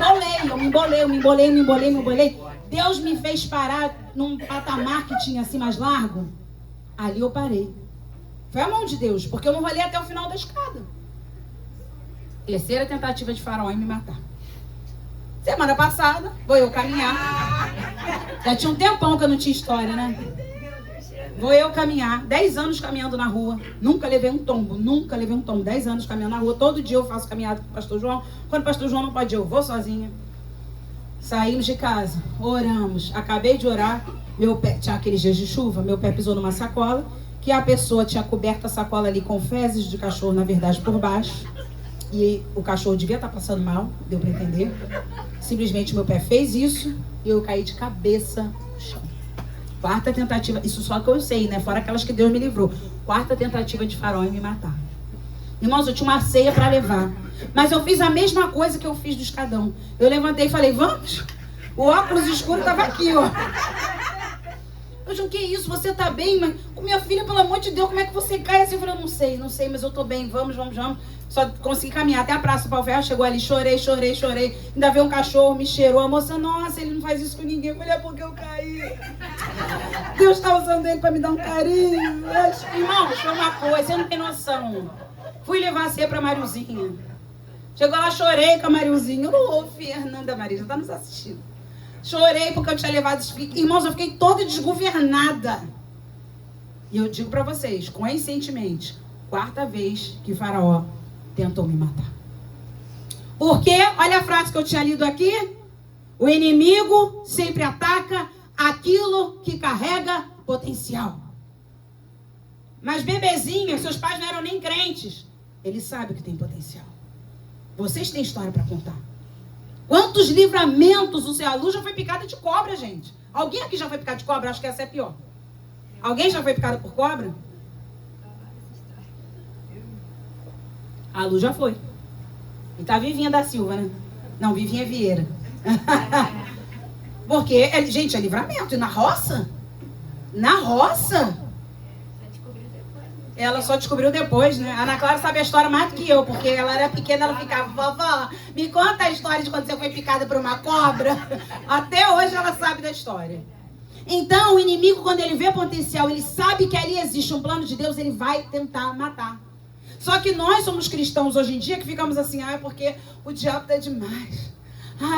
embolei. Deus me fez parar num patamar que tinha assim mais largo. Ali eu parei. Foi a mão de Deus, porque eu não rolei até o final da escada. Terceira tentativa de Faraó em me matar. Semana passada, vou eu caminhar. Já tinha um tempão que eu não tinha história, né? Vou eu caminhar, 10 anos caminhando na rua, nunca levei um tombo, 10 anos caminhando na rua, todo dia eu faço caminhada com o pastor João, quando o pastor João não pode ir, eu vou sozinha. Saímos de casa, oramos, acabei de orar, meu pé, tinha aqueles dias de chuva, meu pé pisou numa sacola, que a pessoa tinha coberto a sacola ali com fezes de cachorro, na verdade, por baixo, e o cachorro devia estar passando mal, deu para entender, simplesmente meu pé fez isso, e eu caí de cabeça no chão. Quarta tentativa, isso só que eu sei, né? Fora aquelas que Deus me livrou. Quarta tentativa de Faraó em me matar. Irmãos, eu tinha uma ceia para levar. Mas eu fiz a mesma coisa que eu fiz do escadão. Eu levantei e falei, vamos? O óculos escuro estava aqui, ó. Eu disse, o que é isso? Você tá bem? Mas, minha filha, pelo amor de Deus, como é que você cai assim? Eu falei, não sei, mas eu tô bem. Vamos. Só consegui caminhar até a Praça do Pau-Ferro, chegou ali, chorei. Ainda veio um cachorro, me cheirou. A moça, nossa, ele não faz isso com ninguém. Eu falei, é porque eu caí. Deus tá usando ele pra me dar um carinho. Mas, irmão, foi uma coisa, você não tem noção. Fui levar a ceia pra Mariuzinha. Chegou lá, chorei com a Mariuzinha. Ô, Fernanda Maria, já tá nos assistindo. Chorei porque eu tinha levado... Irmãos, eu fiquei toda desgovernada. E eu digo pra vocês, conscientemente, quarta vez que Faraó tentou me matar. Porque, olha a frase que eu tinha lido aqui. O inimigo sempre ataca aquilo que carrega potencial. Mas bebezinhos, seus pais não eram nem crentes. Eles sabem que tem potencial. Vocês têm história para contar. Quantos livramentos o céu? A Lu já foi picada de cobra, gente. Alguém aqui já foi picado de cobra? Acho que essa é pior. Alguém já foi picado por cobra? A Lu já foi. E tá Vivinha da Silva, né? Não, Vivinha Vieira. Porque, gente, é livramento. E na roça? Na roça? Ela só descobriu depois, né? A Ana Clara sabe a história mais do que eu, porque ela era pequena, ela ficava, vovó, me conta a história de quando você foi picada por uma cobra. Até hoje ela sabe da história. Então, o inimigo, quando ele vê potencial, ele sabe que ali existe um plano de Deus, ele vai tentar matar. Só que nós somos cristãos hoje em dia que ficamos assim, é porque o diabo tá demais.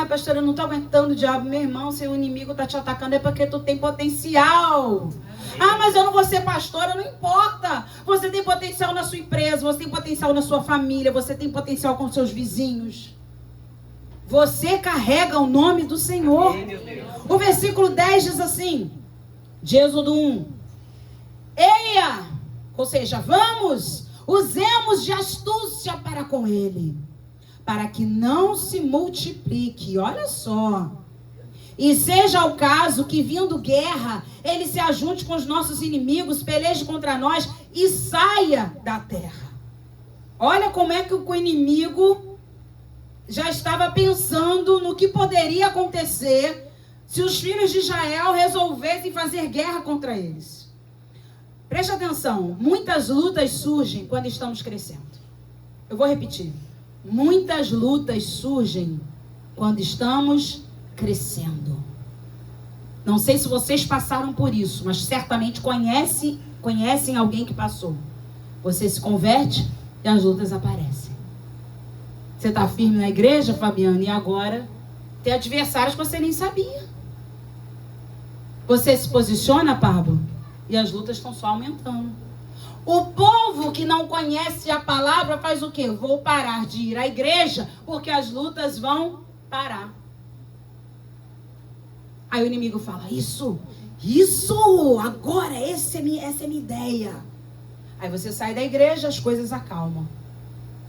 Pastora, eu não tô aguentando o diabo. Meu irmão, se o inimigo tá te atacando é porque tu tem potencial. Mas eu não vou ser pastora, não importa. Você tem potencial na sua empresa, você tem potencial na sua família, você tem potencial com seus vizinhos. Você carrega o nome do Senhor. O versículo 10 diz assim, de Êxodo 1. Eia, ou seja, vamos, usemos de astúcia para com ele, para que não se multiplique. Olha só. E seja o caso que, vindo guerra, ele se ajunte com os nossos inimigos, peleje contra nós e saia da terra. Olha como é que o inimigo já estava pensando no que poderia acontecer se os filhos de Israel resolvessem fazer guerra contra eles. Preste atenção, muitas lutas surgem quando estamos crescendo. Eu vou repetir. Muitas lutas surgem quando estamos crescendo. Não sei se vocês passaram por isso, mas certamente conhecem alguém que passou. Você se converte e as lutas aparecem. Você está firme na igreja, Fabiana, e agora tem adversários que você nem sabia. Você se posiciona, Pablo, e as lutas estão só aumentando. O povo que não conhece a palavra faz o quê? Vou parar de ir à igreja porque as lutas vão parar. Aí o inimigo fala, isso, agora, essa é minha ideia. Aí você sai da igreja, as coisas acalmam.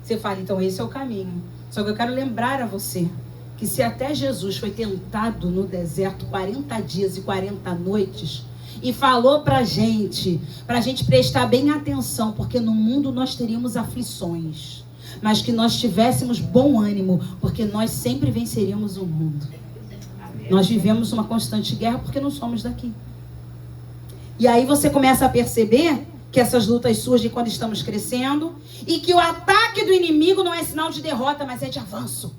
Você fala, então esse é o caminho. Só que eu quero lembrar a você que se até Jesus foi tentado no deserto 40 dias e 40 noites e falou pra gente prestar bem atenção, porque no mundo nós teríamos aflições, mas que nós tivéssemos bom ânimo, porque nós sempre venceríamos o mundo. Nós vivemos uma constante guerra porque não somos daqui. E aí você começa a perceber que essas lutas surgem quando estamos crescendo e que o ataque do inimigo não é sinal de derrota, mas é de avanço.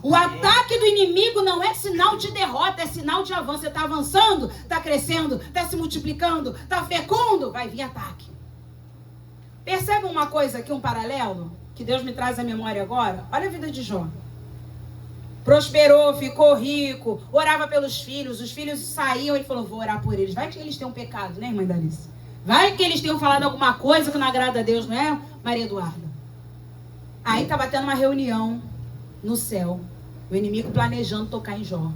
O ataque do inimigo não é sinal de derrota, é sinal de avanço. Você está avançando, está crescendo, está se multiplicando, está fecundo, vai vir ataque. Percebe uma coisa aqui, um paralelo, que Deus me traz à memória agora? Olha a vida de Jó. Prosperou, ficou rico, orava pelos filhos, os filhos saíam, ele falou, vou orar por eles. Vai que eles têm um pecado, né, irmã Dalice? Vai que eles tenham falado alguma coisa que não agrada a Deus, não é, Maria Eduarda? Aí estava tendo uma reunião no céu, o inimigo planejando tocar em Jó.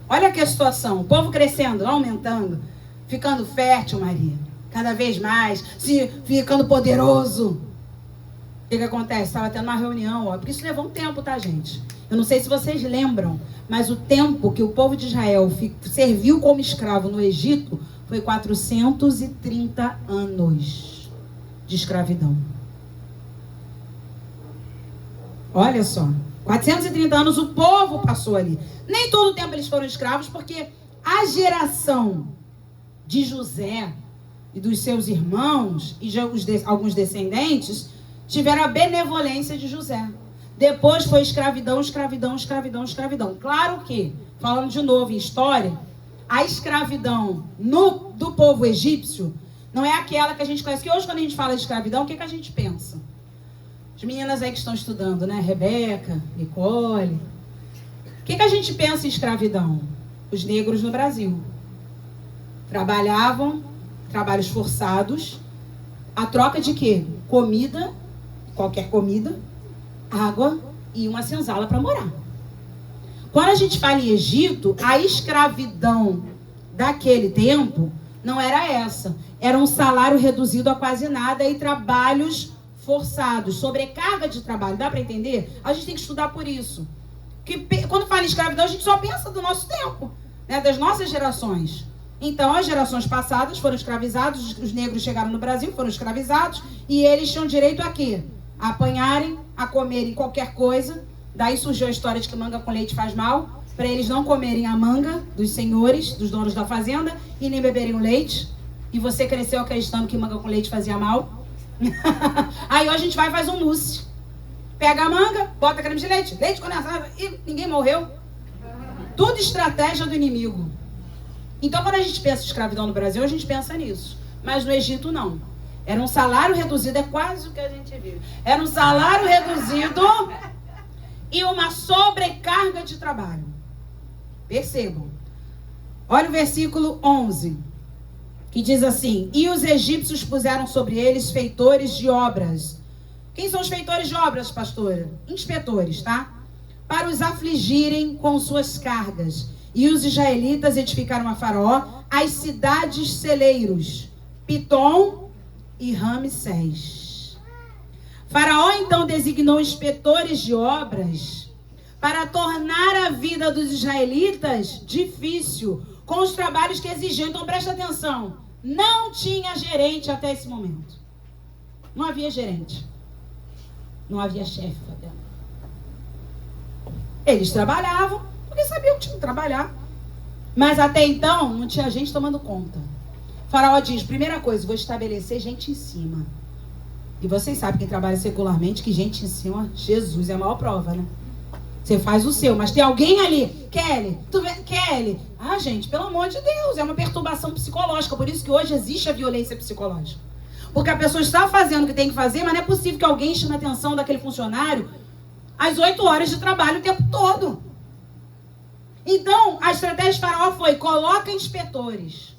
Olha aqui a situação, o povo crescendo, aumentando, ficando fértil, Maria, cada vez mais, ficando poderoso. O que acontece? Estava tendo uma reunião, ó, porque isso levou um tempo, tá, gente? Eu não sei se vocês lembram, mas o tempo que o povo de Israel serviu como escravo no Egito foi 430 anos de escravidão. Olha só, 430 anos o povo passou ali. Nem todo o tempo eles foram escravos, porque a geração de José e dos seus irmãos e de alguns descendentes tiveram a benevolência de José. Depois foi escravidão, escravidão, escravidão, escravidão. Claro que, falando de novo em história, a escravidão do povo egípcio não é aquela que a gente conhece. Que hoje, quando a gente fala de escravidão, o que a gente pensa? As meninas aí que estão estudando, né? Rebeca, Nicole. O que a gente pensa em escravidão? Os negros no Brasil. Trabalhavam, trabalhos forçados, a troca de quê? Comida, qualquer comida, água e uma senzala para morar. Quando a gente fala em Egito, a escravidão daquele tempo não era essa. Era um salário reduzido a quase nada e trabalhos forçados, sobrecarga de trabalho. Dá para entender? A gente tem que estudar por isso. Porque quando fala em escravidão, a gente só pensa do nosso tempo, né? Das nossas gerações. Então, as gerações passadas foram escravizados, os negros chegaram no Brasil, foram escravizados, e eles tinham direito a quê? A apanharem, a comerem qualquer coisa. Daí surgiu a história de que manga com leite faz mal, para eles não comerem a manga dos senhores, dos donos da fazenda, e nem beberem o leite. E você cresceu acreditando que manga com leite fazia mal. Aí hoje a gente vai e faz um mousse. Pega a manga, bota creme de leite, leite condensado, e ninguém morreu. Tudo estratégia do inimigo. Então, quando a gente pensa em escravidão no Brasil, a gente pensa nisso. Mas no Egito, não. Era um salário reduzido, é quase o que a gente vive. Era um salário reduzido e uma sobrecarga de trabalho. Percebam. Olha o versículo 11, que diz assim: e os egípcios puseram sobre eles feitores de obras. Quem são os feitores de obras, pastora? Inspetores, tá? Para os afligirem com suas cargas. E os israelitas edificaram a Faraó as cidades celeiros, Pitom e Ramsés. Faraó então designou inspetores de obras para tornar a vida dos israelitas difícil, com os trabalhos que exigiam. Então presta atenção, não tinha gerente até esse momento. Não havia gerente. Não havia chefe. Eles trabalhavam, porque sabiam que tinham que trabalhar. Mas até então, não tinha gente tomando conta. O Faraó diz, primeira coisa, vou estabelecer gente em cima. E vocês sabem, quem trabalha secularmente, que gente em cima, Jesus é a maior prova, né? Você faz o seu, mas tem alguém ali, Kelly, tu vê, Kelly. Ah, gente, pelo amor de Deus, é uma perturbação psicológica. Por isso que hoje existe a violência psicológica. Porque a pessoa está fazendo o que tem que fazer, mas não é possível que alguém chame a atenção daquele funcionário às 8 horas de trabalho o tempo todo. Então, a estratégia de Faraó foi: coloca inspetores,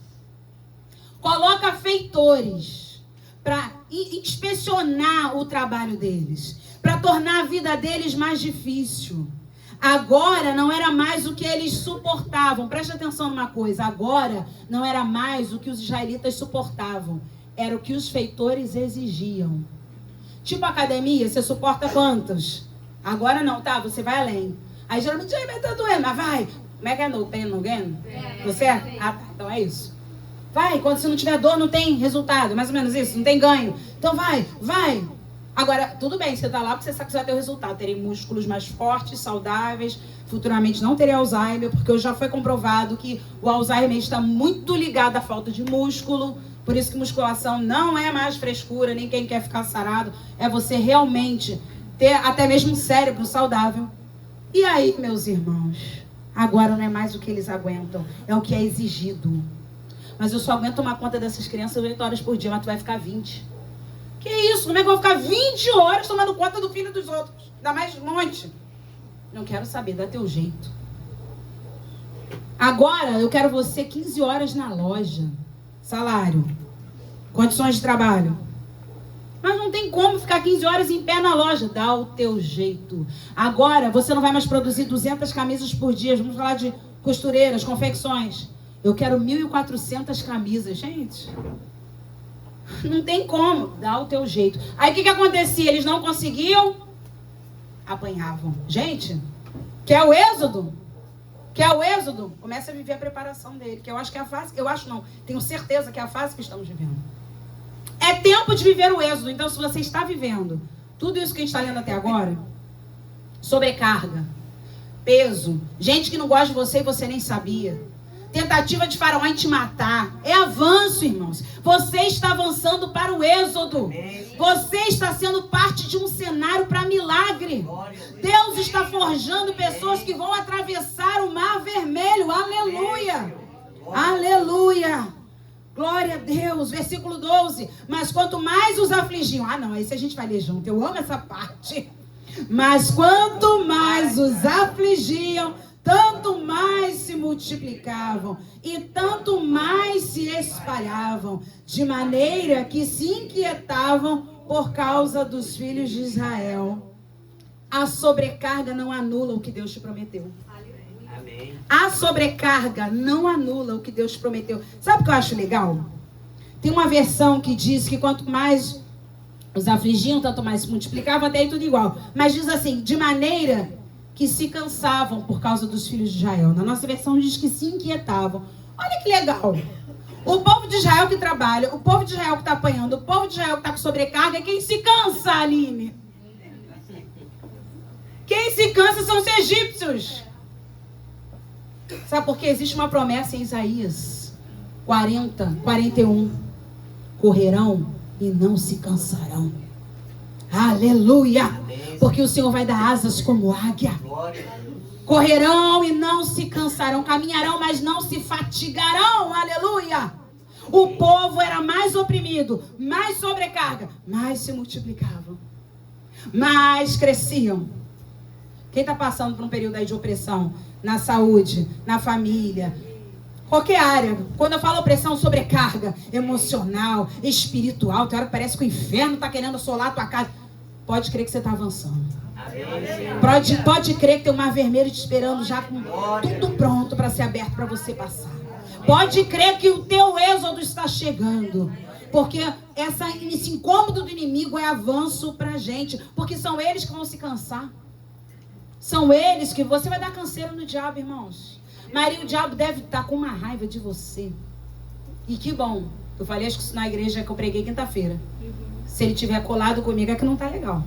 coloca feitores para inspecionar o trabalho deles, para tornar a vida deles mais difícil. Agora não era mais o que eles suportavam. Preste atenção numa coisa, agora não era mais o que os israelitas suportavam. Era o que os feitores exigiam. Tipo academia, você suporta quantos? Agora não, tá? Você vai além. Aí geralmente, mas tá doendo, mas vai. Como é que é no pain, no gain? Você? Ah, tá. Então é isso. Vai, quando você não tiver dor, não tem resultado. Mais ou menos isso, não tem ganho. Então vai. Agora, tudo bem, você tá lá porque você sabe que você vai ter o resultado. Terei músculos mais fortes, saudáveis. Futuramente não terei Alzheimer, porque já foi comprovado que o Alzheimer está muito ligado à falta de músculo. Por isso que musculação não é mais frescura, nem quem quer ficar sarado. É você realmente ter até mesmo um cérebro saudável. E aí, meus irmãos, agora não é mais o que eles aguentam, é o que é exigido. Mas eu só aguento tomar conta dessas crianças 8 horas por dia, mas tu vai ficar 20. Que isso? Como é que eu vou ficar 20 horas tomando conta do filho dos outros? Ainda mais um monte. Não quero saber, dá teu jeito. Agora eu quero você 15 horas na loja. Salário. Condições de trabalho. Mas não tem como ficar 15 horas em pé na loja. Dá o teu jeito. Agora você não vai mais produzir 200 camisas por dia. Vamos falar de costureiras, confecções. Eu quero 1.400 camisas. Gente, não tem como. Dá o teu jeito. Aí o que acontecia? Eles não conseguiam, apanhavam. Gente, quer o êxodo? Quer o êxodo? Começa a viver a preparação dele. Que eu acho que é a fase... Eu acho não. Tenho certeza que é a fase que estamos vivendo. É tempo de viver o êxodo. Então, se você está vivendo tudo isso que a gente está lendo até agora, sobrecarga, peso, gente que não gosta de você e você nem sabia, tentativa de Faraó em te matar, é avanço, irmãos. Você está avançando para o êxodo. Você está sendo parte de um cenário para milagre. Deus está forjando pessoas que vão atravessar o mar vermelho. Aleluia! Aleluia! Glória a Deus. Versículo 12. Mas quanto mais os afligiam... Ah, não, esse a gente vai ler junto. Eu amo essa parte. Mas quanto mais os afligiam, tanto mais se multiplicavam e tanto mais se espalhavam, de maneira que se inquietavam por causa dos filhos de Israel. A sobrecarga não anula o que Deus te prometeu. A sobrecarga não anula o que Deus te prometeu. Sabe o que eu acho legal? Tem uma versão que diz que quanto mais os afligiam, tanto mais se multiplicavam, até aí tudo igual. Mas diz assim, de maneira que se cansavam por causa dos filhos de Israel. Na nossa versão diz que se inquietavam. Olha que legal. O povo de Israel que trabalha, o povo de Israel que está apanhando, o povo de Israel que está com sobrecarga, é quem se cansa, Aline. Quem se cansa são os egípcios. Sabe por quê? Existe uma promessa em Isaías 41. Correrão e não se cansarão. Aleluia! Porque o Senhor vai dar asas como águia. Correrão e não se cansarão. Caminharão, mas não se fatigarão. Aleluia! O povo era mais oprimido, mais sobrecarga, mais se multiplicavam, mais cresciam. Quem está passando por um período aí de opressão na saúde, na família, qualquer área, quando eu falo opressão, sobrecarga emocional, espiritual, tem hora que parece que o inferno está querendo assolar a tua casa, pode crer que você está avançando. Pode crer que tem um mar vermelho te esperando já com tudo pronto para ser aberto para você passar. Pode crer que o teu êxodo está chegando. Porque esse incômodo do inimigo é avanço para a gente. Porque são eles que vão se cansar. São eles que você vai dar canseira no diabo, irmãos. Maria, o diabo deve estar com uma raiva de você. E que bom. Eu falei acho que isso na igreja que eu preguei quinta-feira. Se ele tiver colado comigo é que não tá legal.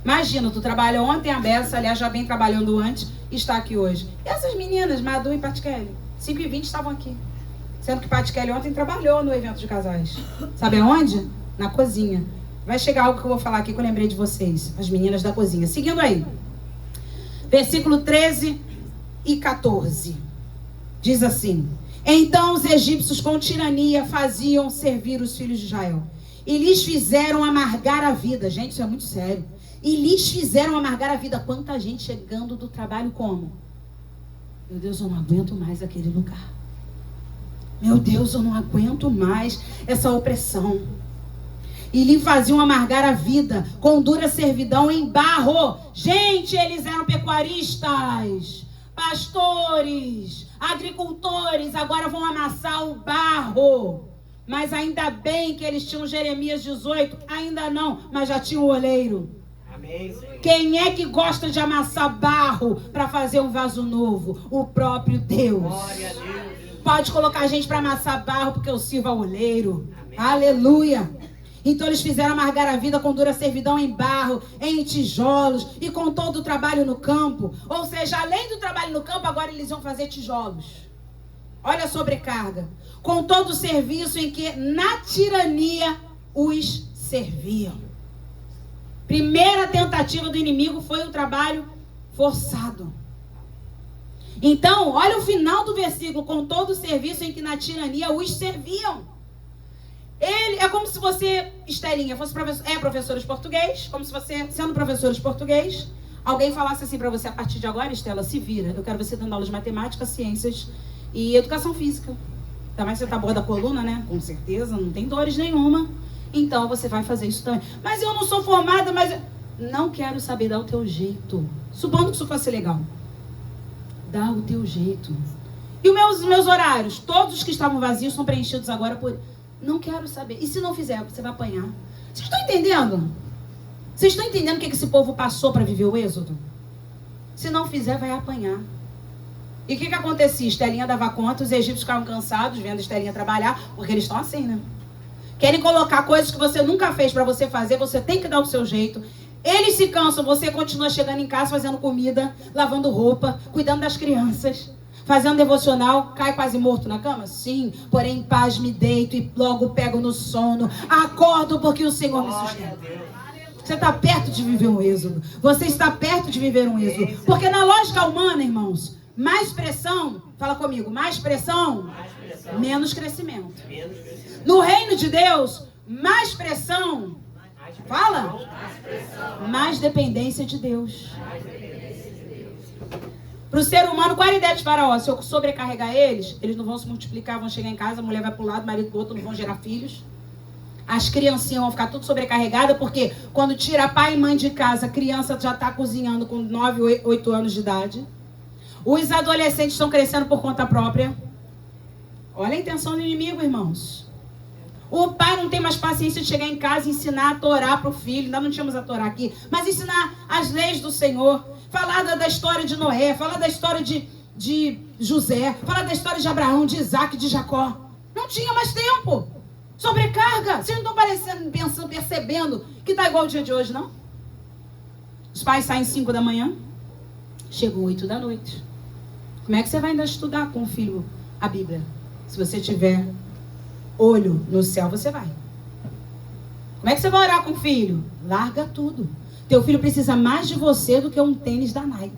Imagina, tu trabalha ontem a Bessa, aliás, já vem trabalhando antes, e está aqui hoje. E essas meninas, Madu e Patikelli, 5h20 estavam aqui. Sendo que Patikelli ontem trabalhou no evento de casais. Sabe aonde? Na cozinha. Vai chegar algo que eu vou falar aqui que eu lembrei de vocês. As meninas da cozinha. Seguindo aí. Versículo 13 e 14. Diz assim: então os egípcios com tirania faziam servir os filhos de Israel. E lhes fizeram amargar a vida. Gente, isso é muito sério. E lhes fizeram amargar a vida. Quanta gente chegando do trabalho como? Meu Deus, eu não aguento mais aquele lugar. Meu Deus, eu não aguento mais essa opressão. E lhe faziam amargar a vida com dura servidão em barro. Gente, eles eram pecuaristas, pastores, agricultores. Agora vão amassar o barro. Mas ainda bem que eles tinham Jeremias 18. Ainda não, mas já tinha o oleiro. Amém. Quem é que gosta de amassar barro para fazer um vaso novo? O próprio Deus. Glória a Deus. Pode colocar a gente para amassar barro, porque eu sirvo ao oleiro. Amém. Aleluia. Então eles fizeram amargar a vida com dura servidão em barro, em tijolos e com todo o trabalho no campo. Ou seja, além do trabalho no campo, agora eles vão fazer tijolos. Olha a sobrecarga. Com todo o serviço em que na tirania os serviam. Primeira tentativa do inimigo foi o trabalho forçado. Então, olha o final do versículo. Com todo o serviço em que na tirania os serviam. Ele é como se você, Estelinha, fosse professora de português. Como se você, sendo professora de português, alguém falasse assim para você: a partir de agora, Estela, se vira. Eu quero você dando aulas de matemática, ciências e educação física. Também você tá boa da coluna, né? Com certeza, não tem dores nenhuma. Então você vai fazer isso também. Mas eu não sou formada, mas... Não quero saber, dá o teu jeito. Supondo que isso fosse legal. Dá o teu jeito. E os meus horários? Todos os que estavam vazios são preenchidos agora por... Não quero saber. E se não fizer, você vai apanhar. Vocês estão entendendo? Vocês estão entendendo o que esse povo passou para viver o êxodo? Se não fizer, vai apanhar. E o que acontecia? Estelinha dava conta, os egípcios ficavam cansados vendo Estelinha trabalhar, porque eles estão assim, né? Querem colocar coisas que você nunca fez para você fazer, você tem que dar o seu jeito. Eles se cansam, você continua chegando em casa fazendo comida, lavando roupa, cuidando das crianças, fazendo devocional, cai quase morto na cama? Sim, porém em paz me deito e logo pego no sono, acordo porque o Senhor me sustenta. Você está perto de viver um êxodo. Você está perto de viver um êxodo. Porque na lógica humana, irmãos, mais pressão, fala comigo, mais pressão, menos crescimento. No reino de Deus, mais pressão, fala, mais dependência de Deus. Para o ser humano, qual é a ideia de Faraó? Se eu sobrecarregar eles não vão se multiplicar, vão chegar em casa, a mulher vai para um lado, o marido para o outro, não vão gerar filhos. As criancinhas vão ficar tudo sobrecarregadas, porque quando tira pai e mãe de casa, a criança já está cozinhando com 9, 8 anos de idade. Os adolescentes estão crescendo por conta própria. Olha a intenção do inimigo, irmãos. O pai não tem mais paciência de chegar em casa e ensinar a Torá para o filho. Ainda não tínhamos a Torá aqui. Mas ensinar as leis do Senhor. Falar da história de Noé. Falar da história de José. Falar da história de Abraão, de Isaac, de Jacó. Não tinha mais tempo. Sobrecarga. Vocês não estão percebendo que está igual o dia de hoje, não? Os pais saem 5 da manhã. Chegam 8 da noite. Como é que você vai ainda estudar com o filho a Bíblia? Se você tiver olho no céu, você vai. Como é que você vai orar com o filho? Larga tudo. Teu filho precisa mais de você do que um tênis da Nike.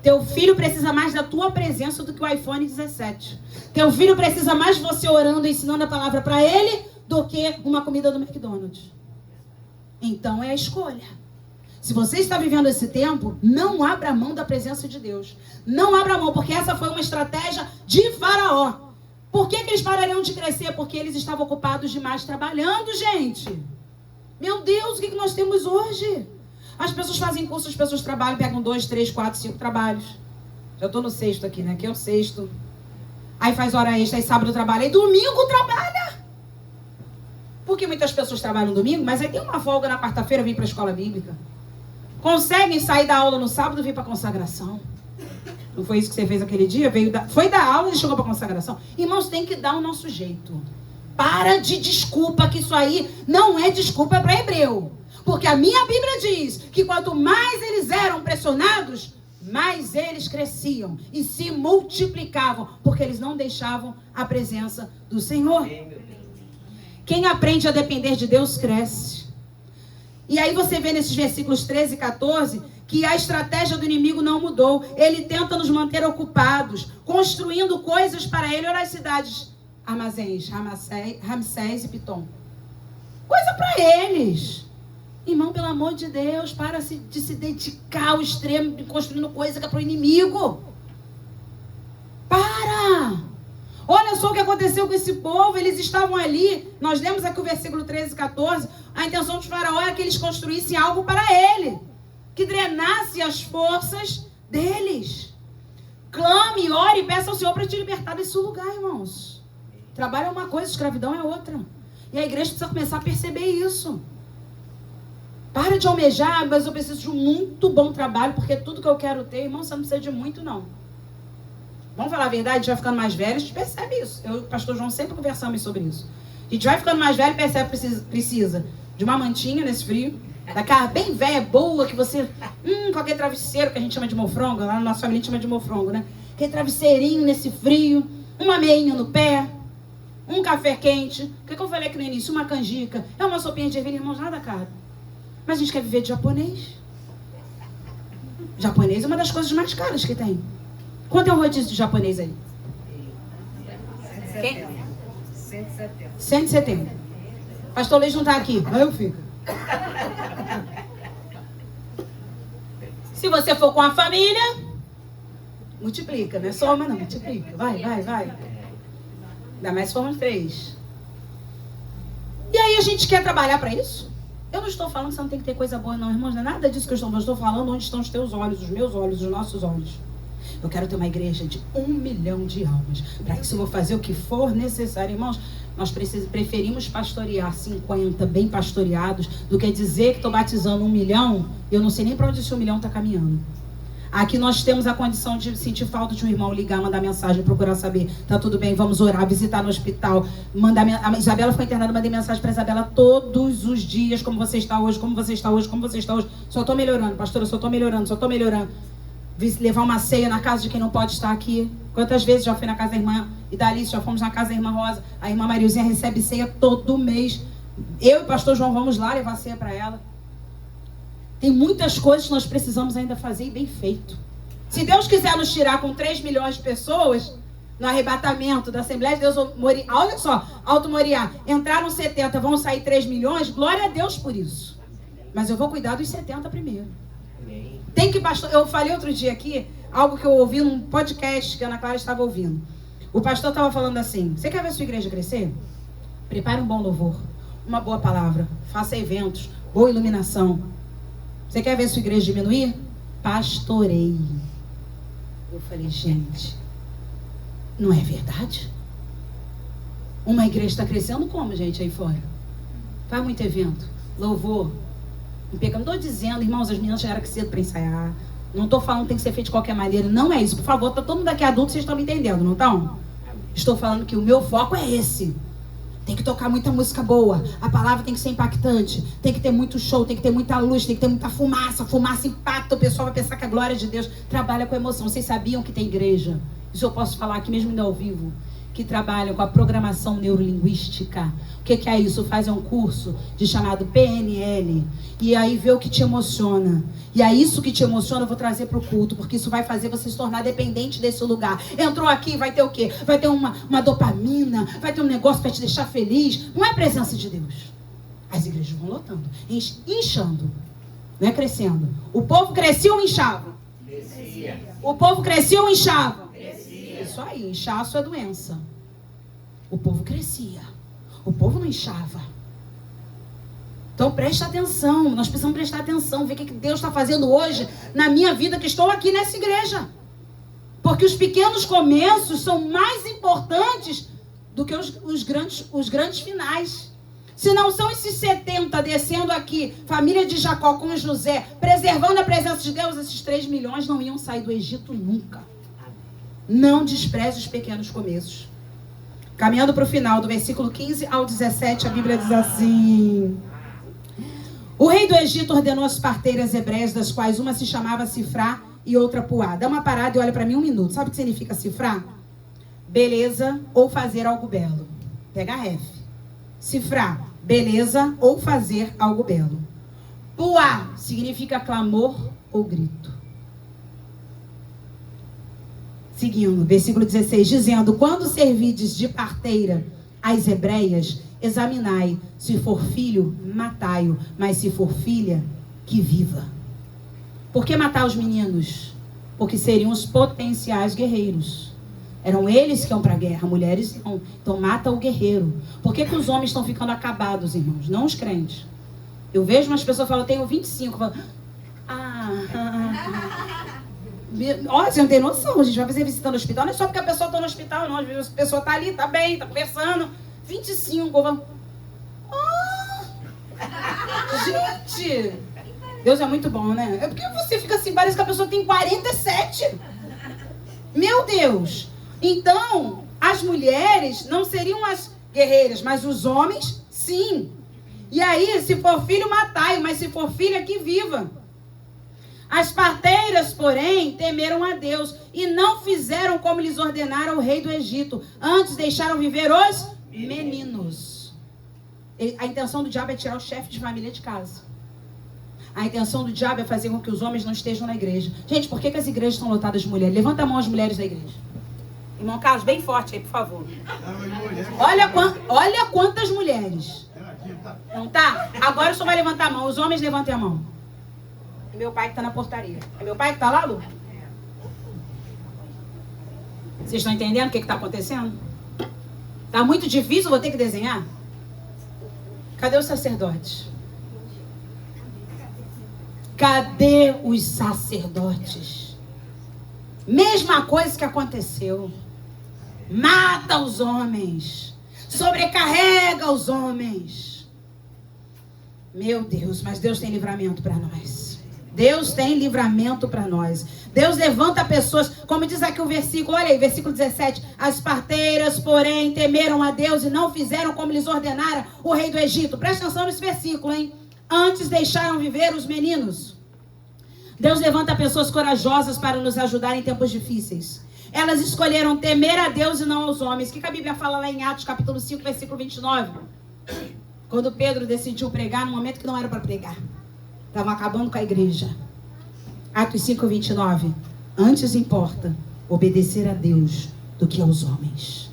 Teu filho precisa mais da tua presença do que o iPhone 17. Teu filho precisa mais de você orando, ensinando a palavra para ele, do que uma comida do McDonald's. Então é a escolha. Se você está vivendo esse tempo, não abra mão da presença de Deus. Não abra mão, porque essa foi uma estratégia de Faraó. Por que eles parariam de crescer? Porque eles estavam ocupados demais trabalhando, gente. Meu Deus, o que nós temos hoje? As pessoas fazem curso, as pessoas trabalham, pegam 2, 3, 4, 5 trabalhos. Já estou no 6º aqui, né? Aqui é o 6º. Aí faz hora extra, aí sábado trabalha, e domingo trabalha. Porque muitas pessoas trabalham domingo, mas aí tem uma folga na quarta-feira, vem para a escola bíblica. Conseguem sair da aula no sábado e vir para a consagração. Não foi isso que você fez aquele dia? Foi da aula e chegou para a consagração. Irmãos, tem que dar o nosso jeito. Para de desculpa, que isso aí não é desculpa para hebreu. Porque a minha Bíblia diz que quanto mais eles eram pressionados, mais eles cresciam e se multiplicavam, porque eles não deixavam a presença do Senhor. Quem aprende a depender de Deus cresce. E aí você vê nesses versículos 13 e 14 que a estratégia do inimigo não mudou. Ele tenta nos manter ocupados, construindo coisas para ele. Olha as cidades, armazéns, Ramsés e Pitom. Coisa para eles. Irmão, pelo amor de Deus, para de se dedicar ao extremo de construindo coisa que é para o inimigo. Para! Olha só o que aconteceu com esse povo. Eles estavam ali. Nós lemos aqui o versículo 13 e 14. A intenção de Faraó era que eles construíssem algo para ele, que drenasse as forças deles. Clame, ore e peça ao Senhor para te libertar desse lugar, irmãos. Trabalho é uma coisa, escravidão é outra. E a igreja precisa começar a perceber isso. Para de almejar, mas eu preciso de um muito bom trabalho, porque tudo que eu quero ter, irmão, você não precisa de muito, não. Vamos falar a verdade, a gente vai ficando mais velho, a gente percebe isso. Eu e o pastor João sempre conversamos sobre isso. A gente vai ficando mais velho e percebe que precisa de uma mantinha nesse frio, daquela bem velha, boa, que você... com aquele travesseiro que a gente chama de mofrongo, lá na nossa família a gente chama de mofrongo, né? Aquele travesseirinho nesse frio, uma meinha no pé, um café quente. O que eu falei aqui no início? Uma canjica. É uma sopinha de ervilha, irmãos, nada caro. Mas a gente quer viver de japonês. Japonês é uma das coisas mais caras que tem. Quanto é um rodízio de japonês aí? 170. 170. Pastor Leite não está aqui. Aí eu fico. Se você for com a família, multiplica, não é só uma não, multiplica. Vai. Ainda mais se formos 3. E aí a gente quer trabalhar para isso? Eu não estou falando que você não tem que ter coisa boa não, irmãos. Não é nada disso que eu estou falando onde estão os teus olhos, os meus olhos, os nossos olhos. Eu quero ter uma igreja de 1 milhão de almas. Para isso eu vou fazer o que for necessário. Irmãos, nós preferimos pastorear 50 bem pastoreados do que dizer que estou batizando 1 milhão. Eu não sei nem para onde esse 1 milhão está caminhando. Aqui nós temos a condição de sentir falta de um irmão, ligar, mandar mensagem, procurar saber. Tá tudo bem, vamos orar, visitar no hospital. A Isabela foi internada, mandei mensagem para Isabela todos os dias. Como você está hoje, como você está hoje, como você está hoje. Só estou melhorando, pastora, só estou melhorando. Levar uma ceia na casa de quem não pode estar aqui. Quantas vezes já fui na casa da irmã Idalice, já fomos na casa da irmã Rosa. A irmã Marilzinha recebe ceia todo mês. Eu e o pastor João vamos lá levar ceia para ela. Tem muitas coisas que nós precisamos ainda fazer e bem feito. Se Deus quiser nos tirar com 3 milhões de pessoas no arrebatamento da Assembleia de Deus, olha só, Alto Moriá, entraram 70, vão sair 3 milhões, glória a Deus por isso. Mas eu vou cuidar dos 70 primeiro. Tem que, pastor, eu falei outro dia aqui, algo que eu ouvi num podcast que a Ana Clara estava ouvindo. O pastor estava falando assim: você quer ver sua igreja crescer? Prepare um bom louvor, uma boa palavra, faça eventos, boa iluminação. Você quer ver sua igreja diminuir? Pastoreie. Eu falei, gente, não é verdade? Uma igreja está crescendo como, gente, aí fora? Faz muito evento, louvor. Não estou dizendo, irmãos, as meninas chegaram aqui cedo para ensaiar. Não estou falando que tem que ser feito de qualquer maneira. Não é isso, por favor, está todo mundo aqui adulto, vocês estão me entendendo, não estão? Estou falando que o meu foco é esse. Tem que tocar muita música boa. A palavra tem que ser impactante. Tem que ter muito show, tem que ter muita luz, tem que ter muita fumaça. Fumaça impacta, o pessoal vai pensar que a glória de Deus trabalha com emoção. Vocês sabiam que tem igreja? Isso eu posso falar aqui mesmo ainda ao vivo. Que trabalham com a programação neurolinguística. O que é isso? Faz um curso de chamado PNL. E aí vê o que te emociona. E é isso que te emociona, eu vou trazer para o culto. Porque isso vai fazer você se tornar dependente desse lugar. Entrou aqui, vai ter o quê? Vai ter uma dopamina. Vai ter um negócio para te deixar feliz. Não é a presença de Deus. As igrejas vão lotando. Inchando. Não é crescendo. O povo crescia ou inchava? Crescia. O povo crescia ou inchava? Isso aí, inchaço é doença. O povo crescia. O povo não inchava. Então presta atenção. Nós precisamos prestar atenção. Ver o que Deus está fazendo hoje na minha vida, que estou aqui nessa igreja. Porque os pequenos começos são mais importantes do que os grandes finais. Se não são esses 70 descendo aqui, família de Jacó com José, preservando a presença de Deus, esses 3 milhões não iam sair do Egito nunca. Não despreze os pequenos começos. Caminhando para o final, do versículo 15 ao 17, a Bíblia diz assim: o rei do Egito ordenou as parteiras hebreias, das quais uma se chamava Sifrá e outra Puá. Dá uma parada e olha para mim 1 minuto. Sabe o que significa Sifrá? Beleza ou fazer algo belo. Pega a F. Sifrá, beleza ou fazer algo belo. Puá significa clamor ou grito. Seguindo, versículo 16, dizendo: quando servides de parteira às hebreias, examinai, se for filho, matai-o, mas se for filha, que viva. Por que matar os meninos? Porque seriam os potenciais guerreiros. Eram eles que iam para a guerra, mulheres não. Então mata o guerreiro. Por que os homens estão ficando acabados, irmãos? Não os crentes. Eu vejo umas pessoas falando, eu tenho 25. Eu falo, Ó, você não tem noção, a gente vai fazer visita no hospital, não é só porque a pessoa está no hospital, não. Às vezes a pessoa está ali, está bem, está conversando. 25, vamos... Gente, Deus é muito bom, né? É porque você fica assim, parece que a pessoa tem 47. Meu Deus. Então, as mulheres não seriam as guerreiras, mas os homens, sim. E aí, se for filho, matai, mas se for filha, que viva. As parteiras, porém, temeram a Deus e não fizeram como lhes ordenara o rei do Egito. Antes deixaram viver os meninos. A intenção do diabo é tirar o chefe de família de casa. A intenção do diabo é fazer com que os homens não estejam na igreja. Gente, por que as igrejas estão lotadas de mulheres? Levanta a mão as mulheres da igreja. Irmão Carlos, bem forte aí, por favor. Olha quantas mulheres. Não tá? Agora o senhor vai levantar a mão. Os homens levantem a mão. É meu pai que está na portaria. É meu pai que está lá, Lu? Vocês estão entendendo o que está acontecendo? Tá muito difícil, vou ter que desenhar? Cadê os sacerdotes? Cadê os sacerdotes? Mesma coisa que aconteceu. Mata os homens. Sobrecarrega os homens. Meu Deus, mas Deus tem livramento para nós. Deus tem livramento para nós. Deus levanta pessoas, como diz aqui o versículo, olha aí, versículo 17. As parteiras, porém, temeram a Deus e não fizeram como lhes ordenara o rei do Egito. Presta atenção nesse versículo, hein? Antes deixaram viver os meninos. Deus levanta pessoas corajosas para nos ajudar em tempos difíceis. Elas escolheram temer a Deus e não aos homens. O que a Bíblia fala lá em Atos, capítulo 5, versículo 29? Quando Pedro decidiu pregar no momento que não era para pregar. Estavam acabando com a igreja. Atos 5, 29. Antes importa obedecer a Deus do que aos homens.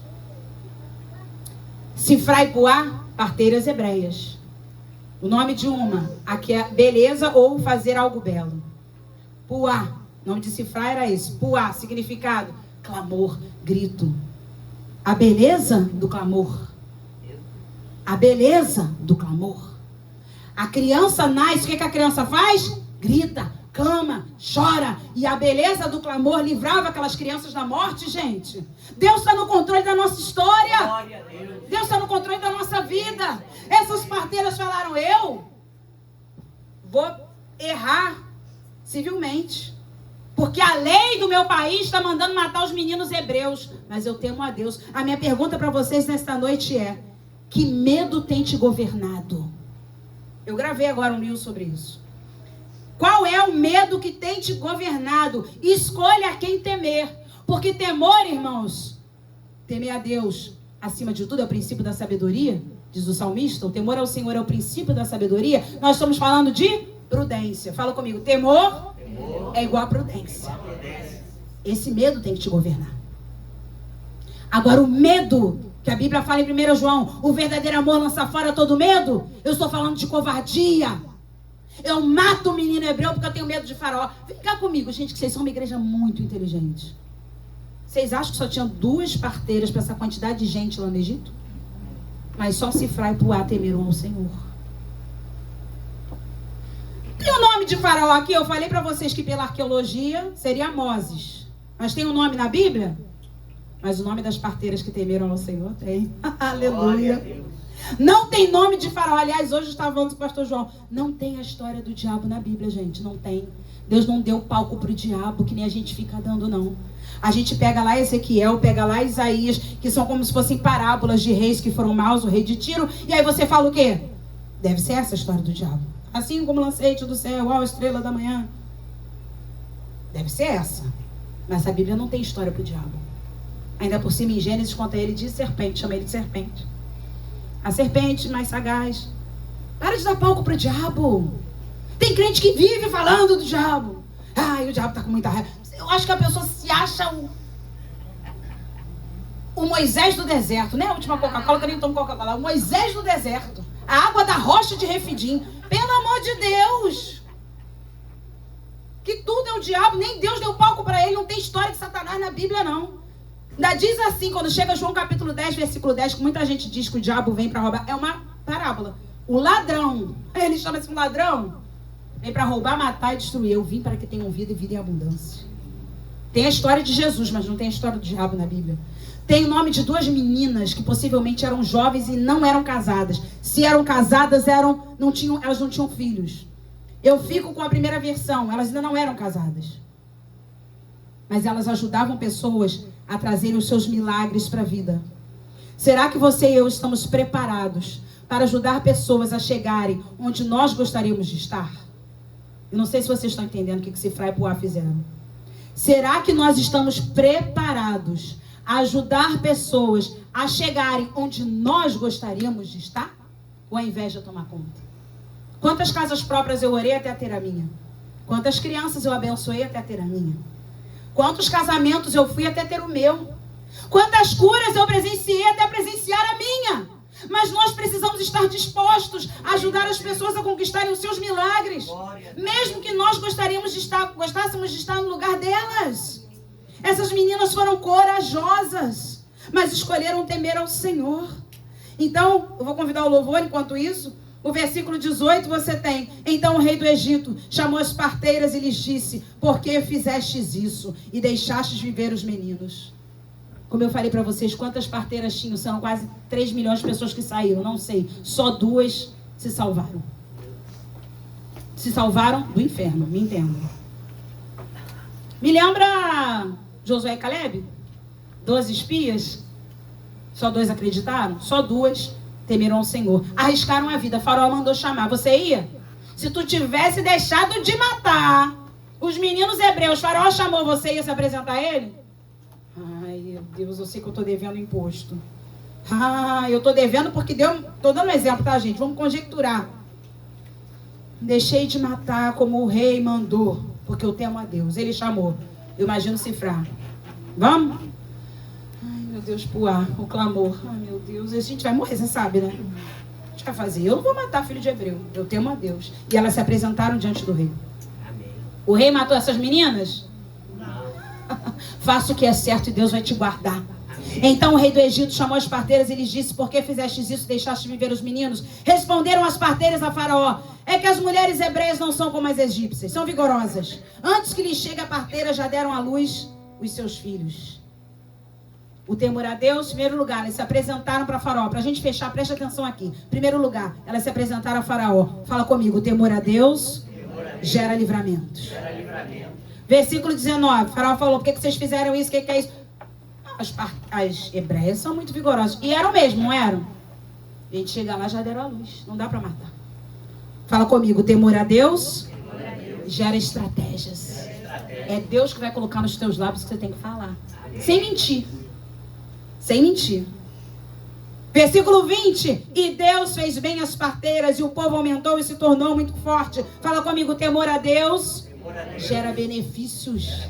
Sifra e Puá, parteiras hebreias. O nome de uma, aqui é beleza ou fazer algo belo. Puá, nome de Sifra era esse. Puá, significado, clamor, grito. A beleza do clamor. A beleza do clamor. A criança nasce, o que a criança faz? Grita, clama, chora. E a beleza do clamor livrava aquelas crianças da morte, gente. Deus está no controle da nossa história. Deus está no controle da nossa vida. Essas parteiras falaram, eu vou errar civilmente. Porque a lei do meu país está mandando matar os meninos hebreus. Mas eu temo a Deus. A minha pergunta para vocês nesta noite é, que medo tem te governado? Eu gravei agora um livro sobre isso. Qual é o medo que tem te governado? Escolha quem temer. Porque temor, irmãos, temer a Deus, acima de tudo, é o princípio da sabedoria, diz o salmista. O temor ao Senhor é o princípio da sabedoria. Nós estamos falando de prudência. Fala comigo, temor é igual a prudência. Esse medo tem que te governar. Agora, o medo que a Bíblia fala em 1 João, o verdadeiro amor lança fora todo medo. Eu estou falando de covardia. Eu mato o menino hebreu porque eu tenho medo de Faraó. Vem cá comigo, gente, que vocês são uma igreja muito inteligente. Vocês acham que só tinham 2 parteiras para essa quantidade de gente lá no Egito? Mas só Sifra e Puá temeram ao Senhor. Tem o nome de Faraó aqui. Eu falei para vocês que pela arqueologia seria Moses. Mas tem o nome na Bíblia? Mas o nome das parteiras que temeram ao Senhor tem. Aleluia. Não tem nome de Faraó. Aliás, hoje eu estava falando com o pastor João. Não tem a história do diabo na Bíblia, gente. Não tem. Deus não deu palco para o diabo, que nem a gente fica dando, não. A gente pega lá Ezequiel, pega lá Isaías, que são como se fossem parábolas de reis que foram maus, o rei de Tiro. E aí você fala o quê? Deve ser essa a história do diabo. Assim como lanceite do céu, ó, estrela da manhã. Deve ser essa. Mas a Bíblia não tem história para o diabo. Ainda por cima, em Gênesis, conta ele de serpente, chama ele de serpente. A serpente mais sagaz. Para de dar palco pro diabo. Tem crente que vive falando do diabo. Ai, o diabo tá com muita raiva. Eu acho que a pessoa se acha o Moisés do deserto, né? A última Coca-Cola, que eu nem tomo Coca-Cola. O Moisés do deserto. A água da rocha de Refidim. Pelo amor de Deus. Que tudo é o diabo. Nem Deus deu palco para ele. Não tem história de Satanás na Bíblia, não. Ainda diz assim, quando chega João capítulo 10, versículo 10, que muita gente diz que o diabo vem para roubar. É uma parábola. O ladrão, ele chama-se um ladrão, vem para roubar, matar e destruir. Eu vim para que tenham vida e vida em abundância. Tem a história de Jesus, mas não tem a história do diabo na Bíblia. Tem o nome de 2 meninas que possivelmente eram jovens e não eram casadas. Se eram casadas, elas não tinham filhos. Eu fico com a primeira versão, elas ainda não eram casadas. Mas elas ajudavam pessoas a trazerem os seus milagres para a vida. Será que você e eu estamos preparados para ajudar pessoas a chegarem onde nós gostaríamos de estar? Eu não sei se vocês estão entendendo o que Cifrá e Puá fizeram. Será que nós estamos preparados a ajudar pessoas a chegarem onde nós gostaríamos de estar? Ou a inveja tomar conta? Quantas casas próprias eu orei até ter a minha? Quantas crianças eu abençoei até ter a minha? Quantos casamentos eu fui até ter o meu? Quantas curas eu presenciei até presenciar a minha? Mas nós precisamos estar dispostos a ajudar as pessoas a conquistarem os seus milagres. Mesmo que nós gostássemos de estar no lugar delas. Essas meninas foram corajosas, mas escolheram temer ao Senhor. Então, eu vou convidar o louvor enquanto isso. O versículo 18 você tem: então o rei do Egito chamou as parteiras e lhes disse: por que fizestes isso e deixastes viver os meninos? Como eu falei para vocês, quantas parteiras tinham? São quase 3 milhões de pessoas que saíram, não sei. Só 2 se salvaram. Se salvaram do inferno, me entendam. Me lembra Josué e Caleb? 12 espias? Só 2 acreditaram? Só 2 temeram ao Senhor. Arriscaram a vida. Faraó mandou chamar. Você ia? Se tu tivesse deixado de matar os meninos hebreus, Faraó chamou, você ia se apresentar a ele? Ai, meu Deus, eu sei que eu tô devendo imposto. Eu tô devendo porque deu... Tô dando um exemplo, tá, gente? Vamos conjecturar. Deixei de matar como o rei mandou, porque eu temo a Deus. Ele chamou. Eu imagino Cifrá. Vamos? Ai, meu Deus, Puá, o clamor. Ai, meu Deus, a gente vai morrer, você sabe, né? A gente vai fazer. Eu não vou matar filho de hebreu. Eu temo a Deus. E elas se apresentaram diante do rei. Amém. O rei matou essas meninas? Faça o que é certo e Deus vai te guardar. Então o rei do Egito chamou as parteiras e lhes disse: por que fizestes isso, deixaste viver os meninos? Responderam as parteiras a Faraó: é que as mulheres hebreias não são como as egípcias, são vigorosas. Antes que lhes chegue a parteira, já deram à luz os seus filhos. O temor a Deus, em primeiro lugar, eles se apresentaram para Faraó. Para a gente fechar, preste atenção aqui. Primeiro lugar, elas se apresentaram a Faraó. Fala comigo: o temor a Deus gera livramento. Versículo 19, Faraó falou: por que vocês fizeram isso? O que é isso? As hebreias são muito vigorosas. E eram mesmo, não eram? A gente chega lá, já deram a luz. Não dá para matar. Fala comigo: o temor a Deus gera estratégias. É Deus que vai colocar nos teus lábios que você tem que falar. Sem mentir. Sem mentir. Versículo 20. E Deus fez bem as parteiras e o povo aumentou e se tornou muito forte. Fala comigo: o temor a Deus gera benefícios.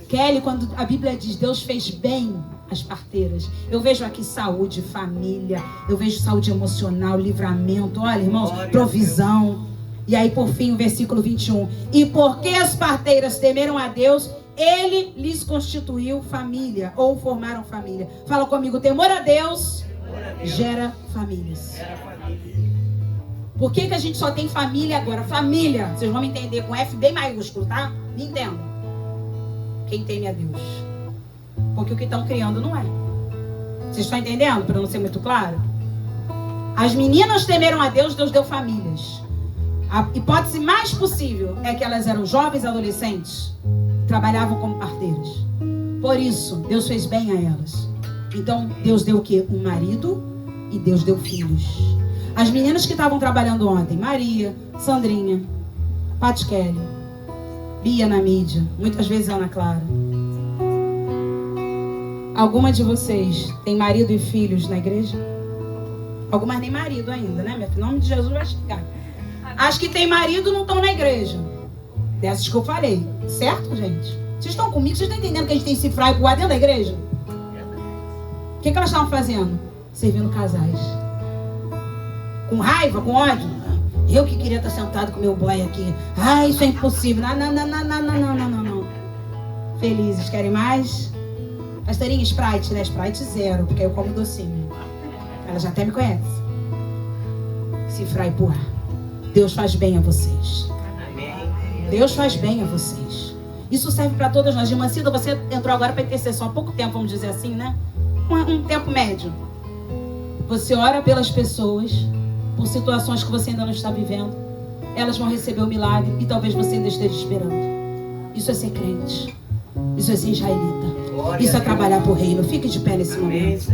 Kelly, quando a Bíblia diz Deus fez bem as parteiras, eu vejo aqui saúde, família, eu vejo saúde emocional, livramento, olha, irmãos, provisão. E aí, por fim, o versículo 21. E porque as parteiras temeram a Deus, Ele lhes constituiu família, ou formaram família. Fala comigo: temor a Deus gera famílias. Por que a gente só tem família agora? Família, vocês vão me entender com F bem maiúsculo, tá? Me entendam. Quem teme a Deus. Porque o que estão criando não é. Vocês estão entendendo? Para não ser muito claro. As meninas temeram a Deus, Deus deu famílias. A hipótese mais possível é que elas eram jovens adolescentes, trabalhavam como parteiras. Por isso, Deus fez bem a elas. Então, Deus deu o quê? Um marido e Deus deu filhos. As meninas que estavam trabalhando ontem, Maria, Sandrinha, Paty Kelly, Bia na mídia, muitas vezes Ana Clara. Alguma de vocês tem marido e filhos na igreja? Algumas nem marido ainda, né, minha filha? Em nome de Jesus vai chegar. As que têm marido não estão na igreja. Dessas que eu falei. Certo, gente? Vocês estão comigo? Vocês estão entendendo que a gente tem Cifrá e Puá dentro da igreja? O que elas estavam fazendo? Servindo casais. Com raiva, com ódio? Eu que queria estar sentado com meu boy aqui. Isso é impossível. Não. Felizes. Querem mais? Pastorinha, Sprite, né? Sprite 0, porque eu como docinho. Ela já até me conhece. Cifrá e Puá. Deus faz bem a vocês. Deus faz bem a vocês. Isso serve para todas nós. Irmã Cida, você entrou agora para intercessão há pouco tempo, vamos dizer assim, né? Um tempo médio. Você ora pelas pessoas, por situações que você ainda não está vivendo. Elas vão receber o milagre e talvez você ainda esteja esperando. Isso é ser crente. Isso é ser israelita. Isso é trabalhar para o reino. Fique de pé nesse momento.